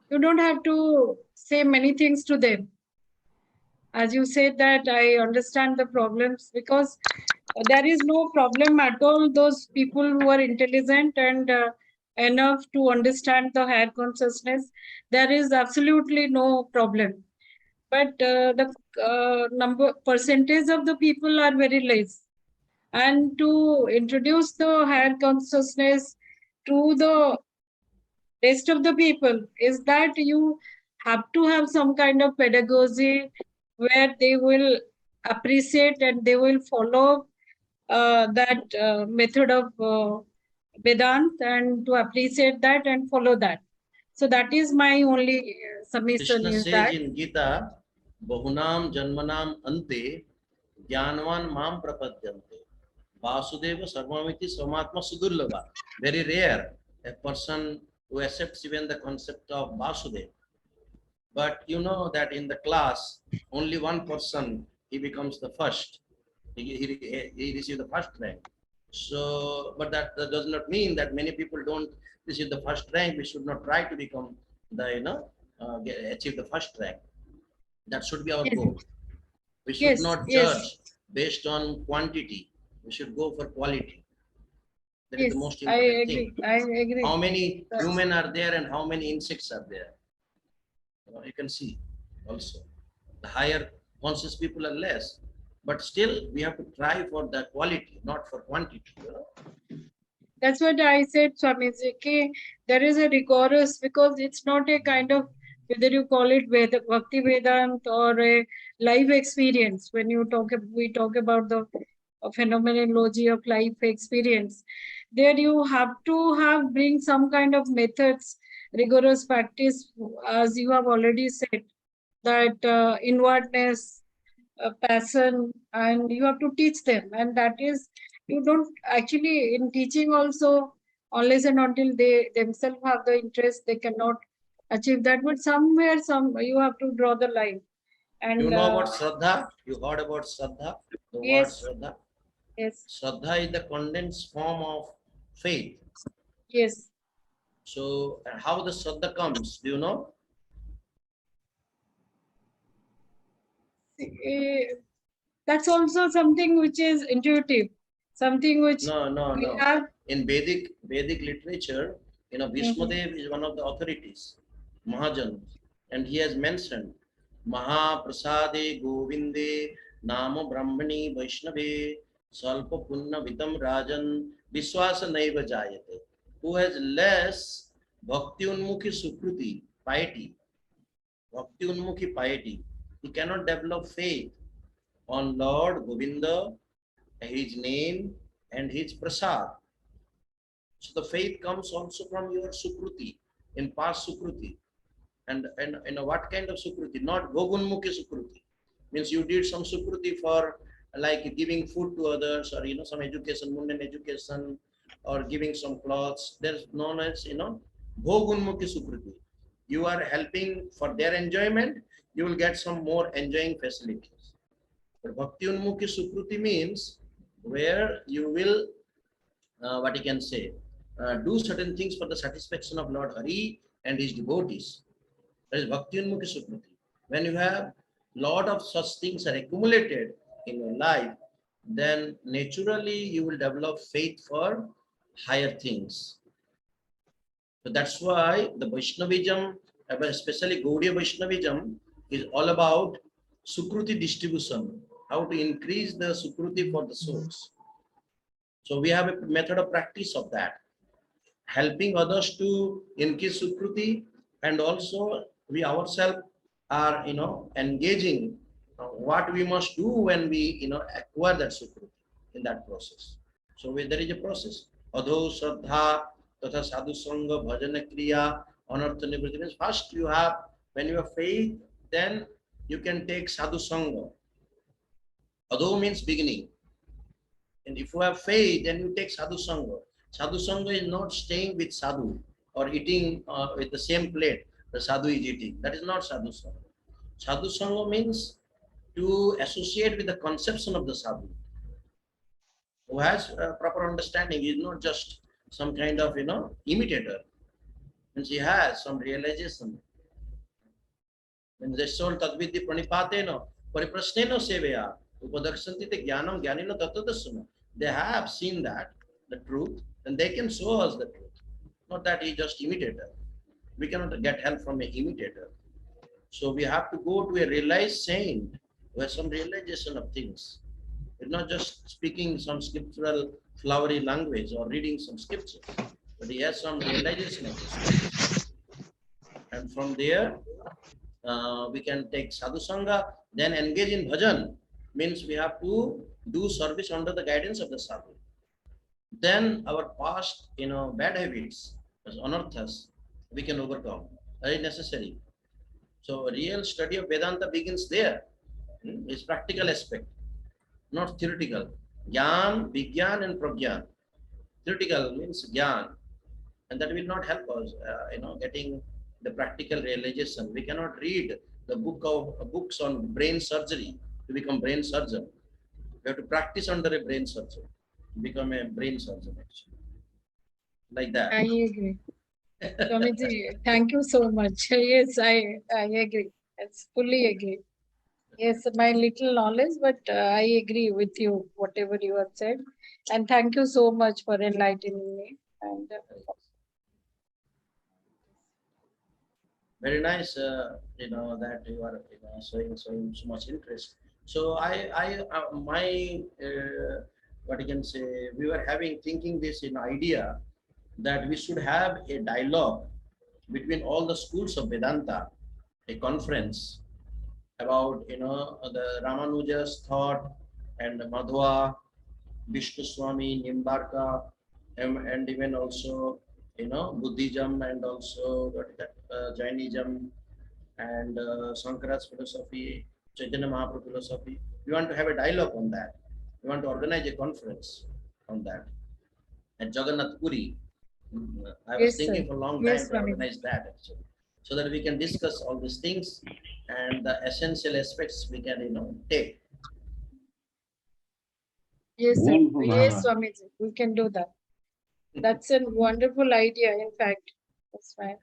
you don't have to say many things to them. As you said that, I understand the problems, because there is no problem at all. Those people who are intelligent and enough to understand the higher consciousness, there is absolutely no problem. But the percentage of the people are very less. And to introduce the higher consciousness to the rest of the people is that you have to have some kind of pedagogy where they will appreciate and they will follow that method of Vedant, and to appreciate that and follow that. So that is my only submission. Krishna is says that in Gita, Bahunam Janmanam Ante Jnanvan Mam Prapadyante. Vasudeva Sarvamiti Swamatma Sudurlava. Very rare a person who accepts even the concept of Vasudeva. But you know that in the class, only one person, he becomes the first. He receives the first rank. So, but that does not mean that many people don't receive the first rank. We should not try to become the, achieve the first rank. That should be our Yes. goal. We should Yes, not yes. judge based on quantity. We should go for quality. That is Yes, the most I important agree. thing. I agree. How many That's- human are there and how many insects are there? You can see also. The higher conscious people are less, but still we have to try for the quality, not for quantity. That's what I said, Swamiji. Okay, there is a rigorous, because it's not a kind of, whether you call it Bhakti Vedant or a life experience. When you we talk about the phenomenology of life experience, there you have to bring some kind of methods, rigorous practice, as you have already said, that inwardness, passion, and you have to teach them. And that is, you don't actually, in teaching also, unless and until they themselves have the interest, they cannot achieve that. But somewhere, you have to draw the line. And You know about Shraddha? You heard about Shraddha? The word yes, Shraddha? yes, Shraddha is the condensed form of faith. yes. So, how the Shraddha comes, do you know? That's also something which is intuitive, something which No. we have. In Vedic literature, Bhishmadev is one of the authorities, Mahajan, and he has mentioned Maha Prasade Govinde Nama Brahmani Vaishnave Salpa Punna Vitam Rajan Viswasa Naiva Jayate. Who has less Bhakti Unmukhi Sukruti, piety, Bhakti Unmukhi piety, he cannot develop faith on Lord Govinda, his name, and his prasad. So the faith comes also from your sukruti, in past sukruti. And what kind of sukruti? Not Gogunmukhi sukruti. Means you did some sukruti for like giving food to others, or some education, mundane education, or giving some clothes. There's known as Bhogunmukhi sukruti. You are helping for their enjoyment, you will get some more enjoying facilities. But Bhakti Unmukhi sukruti means where you will what you can say, do certain things for the satisfaction of Lord Hari and his devotees. That is Bhakti Unmukhi Sukruti. When you have lot of such things are accumulated in your life, then naturally you will develop faith for higher things. So that's why the Vaishnavism, especially Gaudiya Vaishnavism, is all about Sukruti distribution, how to increase the Sukruti for the souls. So we have a method of practice of that, helping others to increase Sukruti, and also we ourselves are, engaging what we must do when we, acquire that Sukruti in that process. So there is a process. Adho Shraddha, Tatha Sadhu-Sanga, Bhajana Kriya, Anartha Nivritti means first you have, when you have faith, then you can take Sadhu-Sanga. Adho means beginning. And if you have faith, then you take Sadhu-Sanga. Sadhu-Sanga is not staying with Sadhu or eating with the same plate the Sadhu is eating. That is not Sadhu-Sanga. Sadhu-Sanga means to associate with the conception of the Sadhu, who has proper understanding. He is not just some kind of, imitator. Means he has some realization. When they sold Tadvidhi Pranipateno, Pariprasneno Seveya, Upadakshanti Jnanam Jnanino Tattadasana. They have seen that, the truth, and they can show us the truth. Not that he just imitator. We cannot get help from an imitator. So we have to go to a realized saint who has some realization of things. It's not just speaking some scriptural flowery language or reading some scriptures, but he has some realization of this. And from there, we can take Sadhu-Sanga, then engage in bhajan. Means we have to do service under the guidance of the Sadhu. Then our past, bad habits, as anarthas, we can overcome. Very necessary. So real study of Vedanta begins there. It's practical aspect, not theoretical. Gyan, Vigyan, and Pragyan. Theoretical means Gyan, and that will not help us, getting the practical realization. We cannot read the books on brain surgery to become brain surgeon. We have to practice under a brain surgeon to become a brain surgeon, actually. Like that. I agree. Swamiji, thank you so much. Yes, I agree. I fully agree. Yes, my little knowledge, but I agree with you, whatever you have said. And thank you so much for enlightening me. And Very nice, that you are showing so much interest. So what you can say, we were thinking this idea that we should have a dialogue between all the schools of Vedanta, a conference about the Ramanuja's thought and Madhava, Vishnu Swami, Nimbarka, and even also Buddhism and also what is that, Jainism and Shankara's philosophy, Chaitanya Mahaprabhu philosophy. We want to have a dialogue on that. We want to organize a conference on that at Jagannath Puri. I was yes, thinking sir. for a long time Yes, to Swami. organize that actually, so that we can discuss all these things and the essential aspects we can take. Yes, sir. Wonderful, Yes, Maharaj. Swamiji. We can do that. That's a wonderful idea, in fact. That's right.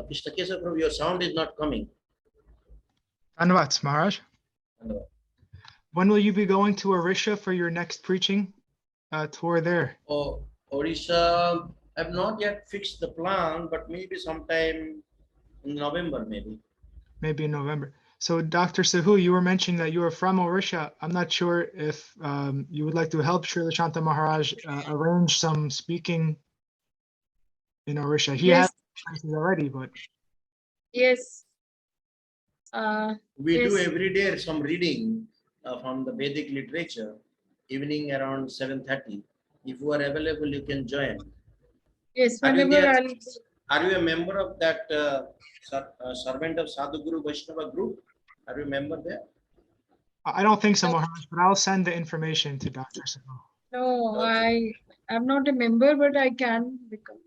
Krishna Keshav Prabhu, your sound is not coming. Anvat, Maharaj. Uh, When will you be going to Orisha for your next preaching tour there? Oh, Odisha, I've not yet fixed the plan, but maybe sometime in November, maybe. Maybe in November. So, Dr. Sahu, you were mentioning that you are from Orisha. I'm not sure if you would like to help Srila Shanta Maharaj arrange some speaking in Orisha. He Yes, has places already, but yes. We do Yes. every day some reading from the Vedic literature, evening around 7:30. If you are available, you can join. Yes, Are you whenever there? I'll. Are you a member of that servant of Sadhu Guru Vaishnava group? Are you a member there? I don't think so, Maharaj, but I'll send the information to Dr. Sahu. No, Okay. I'm not a member, but I can become.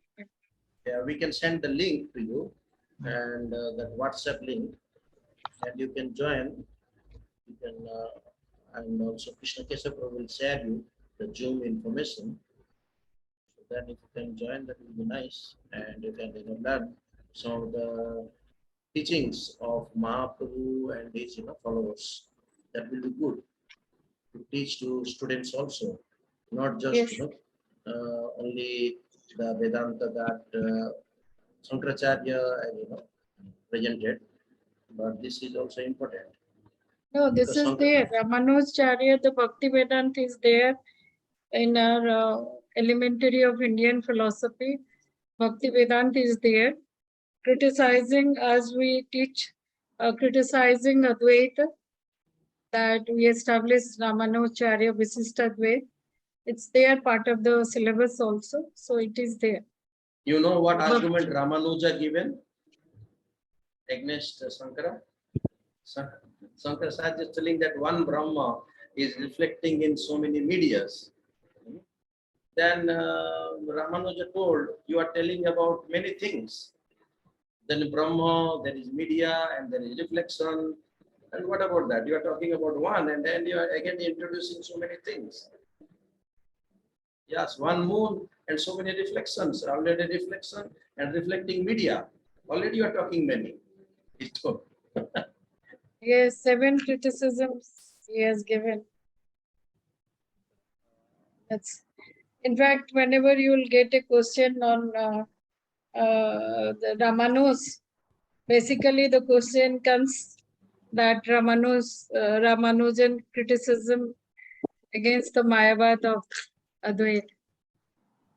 Yeah, we can send the link to you and that WhatsApp link, and you can join. You can, and also Krishna Keshav will share you the Zoom information. So then, if you can join, that will be nice, and you can learn some of the teachings of Mahaprabhu and his followers. That will be good to teach to students also, not just Yes. only the Vedanta that Shankaracharya presented, but this is also important. No, this Because is there. Ramanujacharya, the Bhakti Vedanta is there in our elementary of Indian philosophy. Bhakti Vedanta is there, criticizing as we teach, criticizing Advaita, that we established Ramanujacharya Visishta Advaita. It's there, part of the syllabus also, so it is there. You know what argument Ramanuja given against Shankara? Shankara is telling that one Brahma is reflecting in so many medias. Then Ramanuja told, you are telling about many things. Then Brahma, there is media, and there is reflection. And what about that? You are talking about one, and then you are again introducing so many things. Yes, one moon and so many reflections, already reflection and reflecting media. Already you are talking many. It's good. Yes, 7 criticisms he has given. That's, in fact, whenever you will get a question on the Ramanus, basically the question comes that Ramanujan criticism against the Mayavad of Advaita.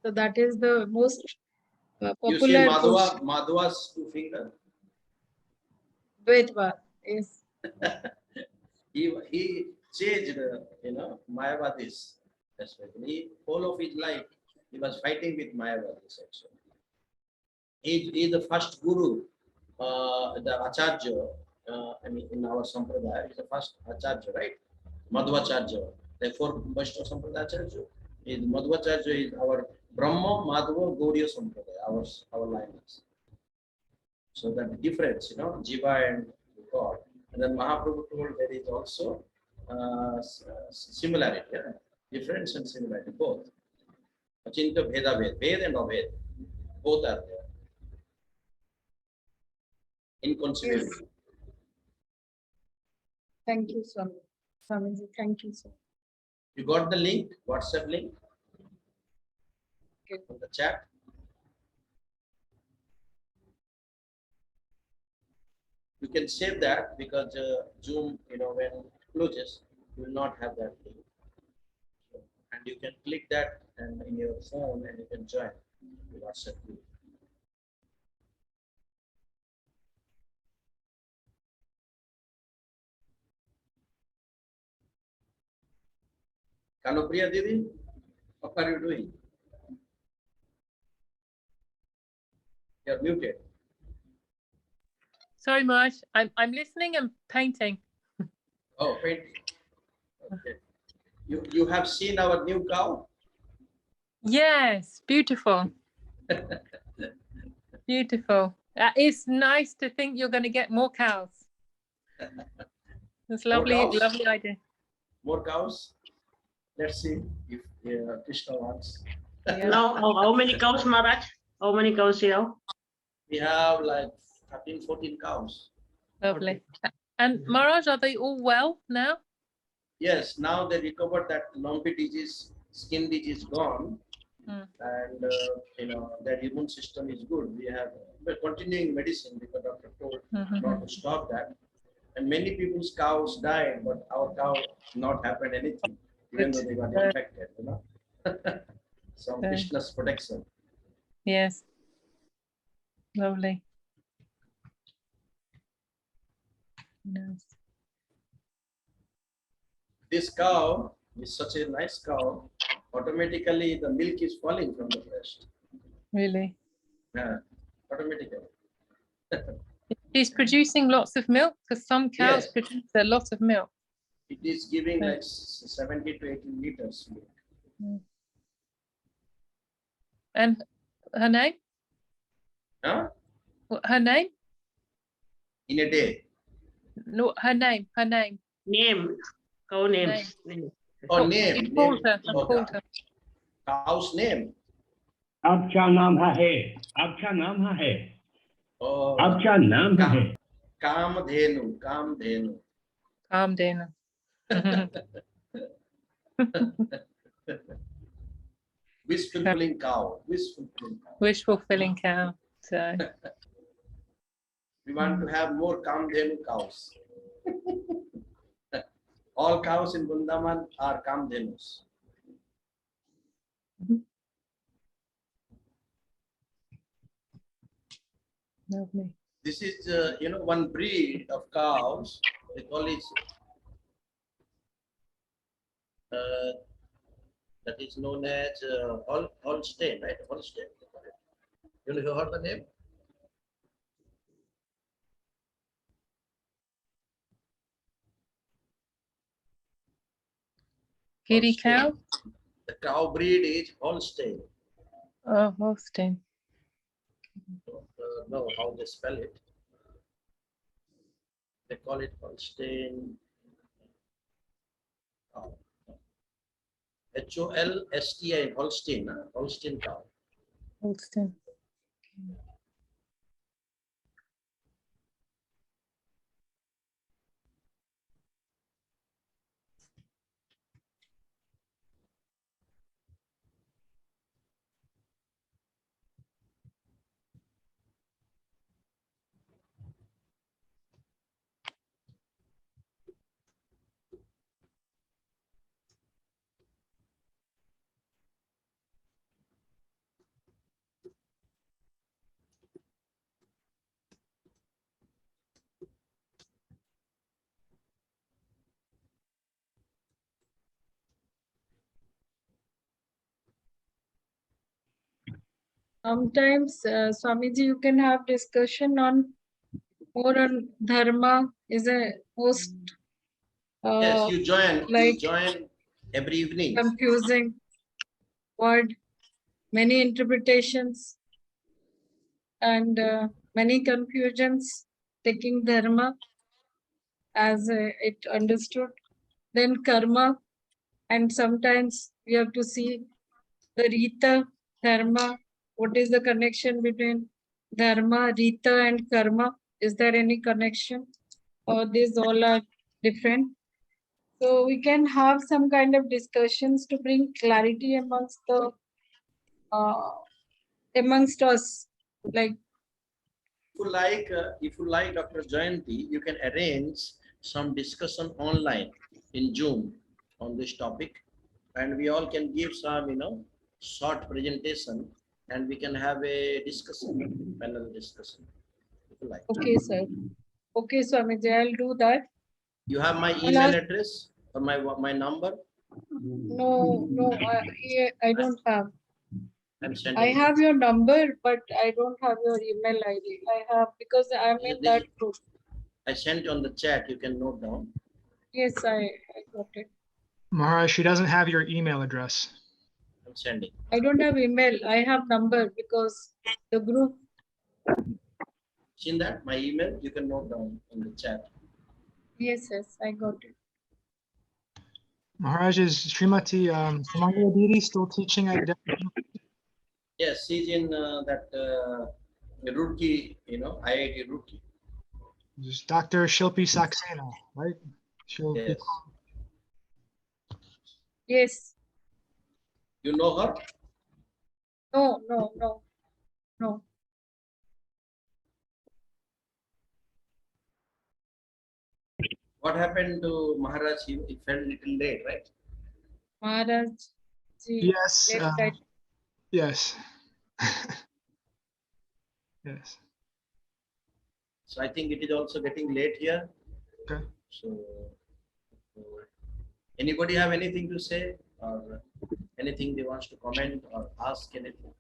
So that is the most You see popular question. Madhava's 2 fingers. Advaitavad, yes. He changed, Mayavadis. Especially whole of his life, he was fighting with Mayavadis actually. He is the first guru, the Acharya, in our Sampradaya, is the first Acharya, right? Madhvacharya. Therefore, Vaishnava Sampradaya Acharya is Madhvacharya is our Brahma, Madhava, Gaudiya Sampradaya, our lineage. So that difference, Jiva and God. And then Mahaprabhu told there is also similarity, difference and similarity, both. Achinta Bheda Ved. Ved and Aved. Both are there. Inconceivable. Yes. Thank you, Swamiji. Thank you, sir. You got the link, WhatsApp link? Okay. On the chat? You can save that because Zoom, when it closes, you will not have that link. And you can click that and in your phone and you can join the WhatsApp group. Kanupriya Didi, what are you doing? You're muted. Sorry, Maharaj. I'm listening and painting. Oh, painting. Okay. You have seen our new cow? Yes, beautiful. Beautiful. It's nice to think you're going to get more cows. It's lovely, cows? lovely idea. More cows? Let's see if Krishna wants. Yeah. Now, how many cows, Maharaj? How many cows you have? We have like 13, 14 cows. Lovely. And Maharaj, are they all well now? Yes, now they recovered that lumpy disease, skin disease gone, and their immune system is good. We're continuing medicine because doctor told not to stop that. And many people's cows died, but our cow not happened anything, even though they got infected. Some Krishna's protection. Yes. Lovely. Nice. This cow is such a nice cow. Automatically, the milk is falling from the breast. Really? Yeah, automatically. She's producing lots of milk because some cows Yes. produce a lot of milk. It is giving like 70 to 80 liters milk. And her name? Huh? Her name? In a day. No, her name. Her name. Name. Cow names. Oh, name. You called her. I Oh, called her. Cow's name. आपका नाम है आपका नाम है Oh, आपका नाम है Kamdhenu. Kamdhenu. Calm down. Wish fulfilling cow. Wish fulfilling cow. Wish fulfilling cow. So We want to have more Kamdhenu cows. All cows in Vrindavan are Kamdhenus. lovely. This is, one breed of cows. They call it, that is known as Holstein, right? Holstein. You heard the name? Giddy Holstein. cow? The cow breed is Holstein. Oh, Holstein. Don't know how they spell it. They call it Holstein. Holstein, Holstein, Holstein cow. Holstein. Sometimes, Swamiji, you can have discussion on more on dharma is a most Yes, you like join every evening. confusing word, many interpretations and many confusions, taking dharma as it understood, then karma, and sometimes we have to see the Rita, Dharma, what is the connection between Dharma, Rita and Karma? Is there any connection? Or these all are different? So we can have some kind of discussions to bring clarity amongst the amongst us. Like If you like, Dr. Jayanti, you can arrange some discussion online in Zoom on this topic, and we all can give some, short presentation, and we can have a discussion, panel discussion, if you like. okay, sir. Okay, Swamiji, I'll do that. You have my I'll email ask- address or my number? No, I don't have. I'm sending. I have your number, but I don't have your email ID. I have because I'm in that group. I sent on the chat. You can note down. Yes, I got it. Maharaj, she doesn't have your email address. I'm sending. I don't have email. I have number because the group. Seen that? My email. You can note down in the chat. Yes, I got it. Maharaj, is Srimati Sumangala Didi still teaching at Yes, she's in that Roorkee, IIT Roorkee. Just Dr. Shilpi Saxena, right? Shilpi. Yes. Yes. You know her? No. What happened to Maharaj? He felt a little late, right? Maharaj. Yes. Left, right. Yes. Yes. So I think it is also getting late here. Okay. So anybody have anything to say or anything they want to comment or ask anything?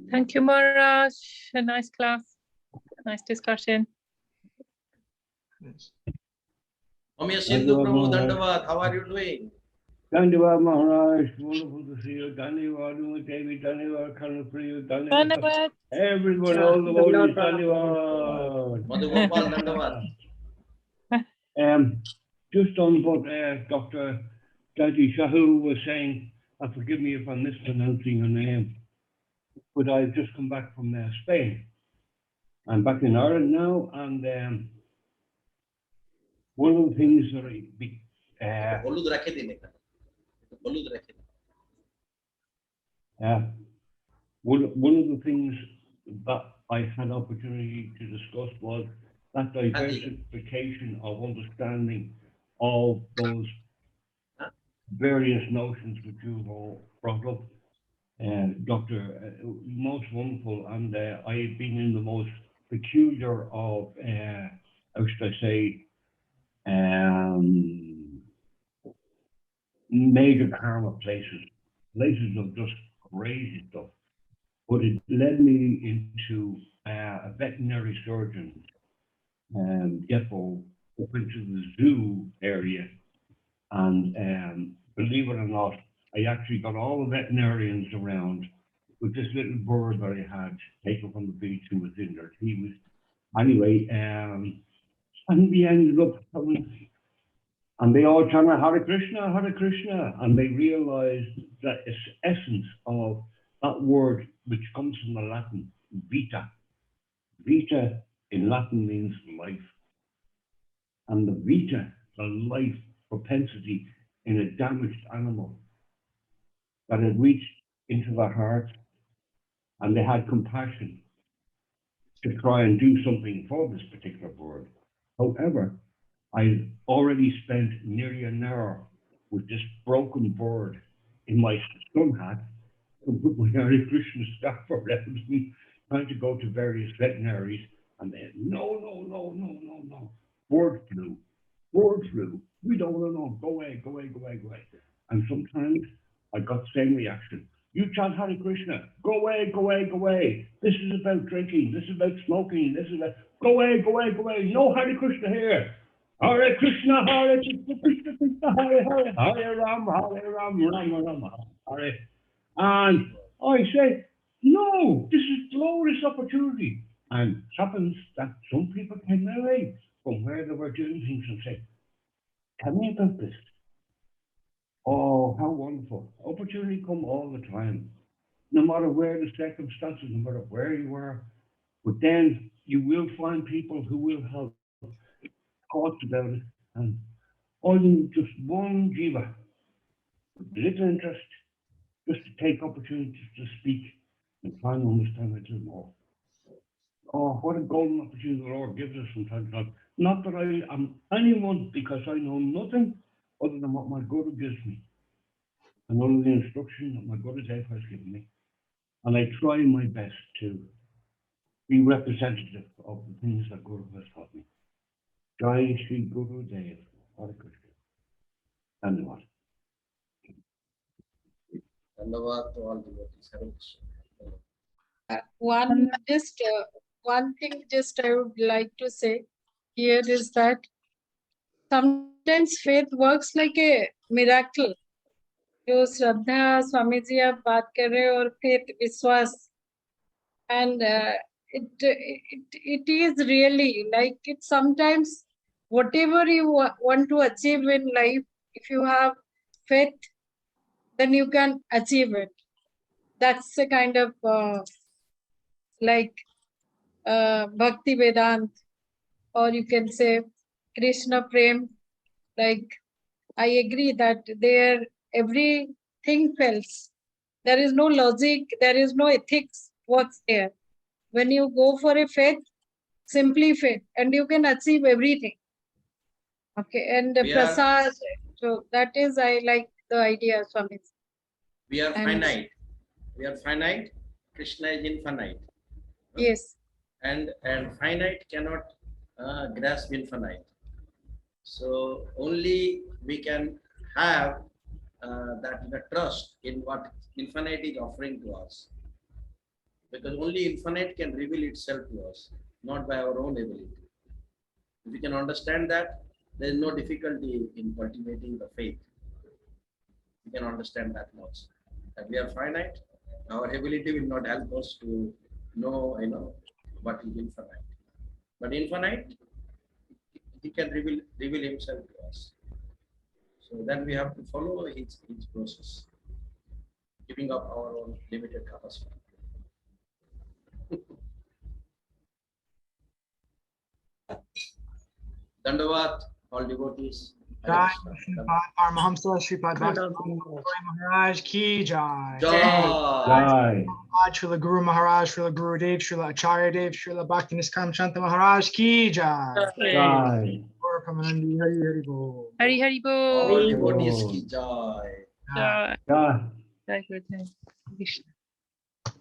Thank you, Maharaj. A nice class, nice discussion. Yes. Omya Sindhu Prabhu Dandavat, how are you doing? Dandavat Maharaj, wonderful to see you. Dandavat, Devi, Dandavat, Kanapriya, Dandavat. Everyone, all the world is Dandavat. Madhava Dandavat. Just on what Dr. Daddy Shahu was saying, forgive me if I'm mispronouncing your name, but I've just come back from Spain. I'm back in Ireland now, and one of the things that one of the things that I had opportunity to discuss was that diversification of understanding of those various notions which you've all brought up. Doctor, most wonderful, and I've been in the most peculiar of, how should I say, major karma places of just crazy stuff. But it led me into a veterinary surgeon, depot up into the zoo area. And believe it or not, I actually got all the veterinarians around with this little bird that I had taken from the beach who was in there. He was, anyway, and we ended up coming, and they all chanted Hare Krishna, and they realized that essence of that word, which comes from the Latin, vita. Vita in Latin means life. And the vita, the life propensity in a damaged animal that had reached into the heart, and they had compassion to try and do something for this particular bird. However, I already spent nearly an hour with this broken bird in my sun hat and put my Hare Krishna staff around me, trying to go to various veterinaries, and they had, no. Bird flu. We don't want to know. Go away. And sometimes I got the same reaction. You chant Hare Krishna. Go away. This is about drinking. This is about smoking. This is about, go away. No Hare Krishna here. Hare Krishna, Hare Krishna, Hare Ram, Rama, Hare. And I said, no, this is glorious opportunity. And it happens that some people came away from where they were doing things and said, tell me about this. Oh, how wonderful. Up opportunity come all the time, no matter where the circumstances, no matter where you are. But then you will find people who will have thoughts about it, and only just one jiva with little interest, just to take opportunities to speak and try and understand a little more. Oh, what a golden opportunity the Lord gives us from time to time. Not that I am anyone, because I know nothing other than what my Guru gives me, and under the instruction that my Guru Dev has given me. And I try my best to be representative of the things that Guru has taught me. Jai Shri Guru Dev, Hare Krishna. And what? Dhanyavad to all devotees. Hare Krishna. One thing just I would like to say here is that sometimes faith works like a miracle. जो श्रद्धा स्वामी जी आप बात कर रहे हो और faith विश्वास, and it is really like it sometimes whatever you want to achieve in life, if you have faith, then you can achieve it. That's a kind of like Bhakti Vedant, or you can say Krishna Prem. Like, I agree that there everything fails. There is no logic, there is no ethics. What's there? When you go for a faith, simply faith, and you can achieve everything. Okay, and We are- prasad. So that is, I like the idea, Swami. We are And- finite. We are finite. Krishna is infinite. Yes. And finite cannot grasp infinite. So only we can have that trust in what infinite is offering to us. Because only infinite can reveal itself to us, not by our own ability. If we can understand that, there is no difficulty in cultivating the faith. We can understand that much. That we are finite, our ability will not help us to know, what is infinite. But infinite, he can reveal himself to us. So then we have to follow his process, giving up our own limited capacity. Dandavad, all devotees. Jai Sripad, Paramahamsa Sripad Bhakti Maharaj Ki Jai. Jai. Jai. Srila Guru Maharaj, Srila Guru Dev, Srila Acharya Dev, Srila Bhakti Niskam Shanta Maharaj Ki Jai. Jai. Gaur Pramanandi Hari Hari Bol. Hari Hari All Bol. devotees ki jai. Jai. Jai. Jai Gurudev. Krishna.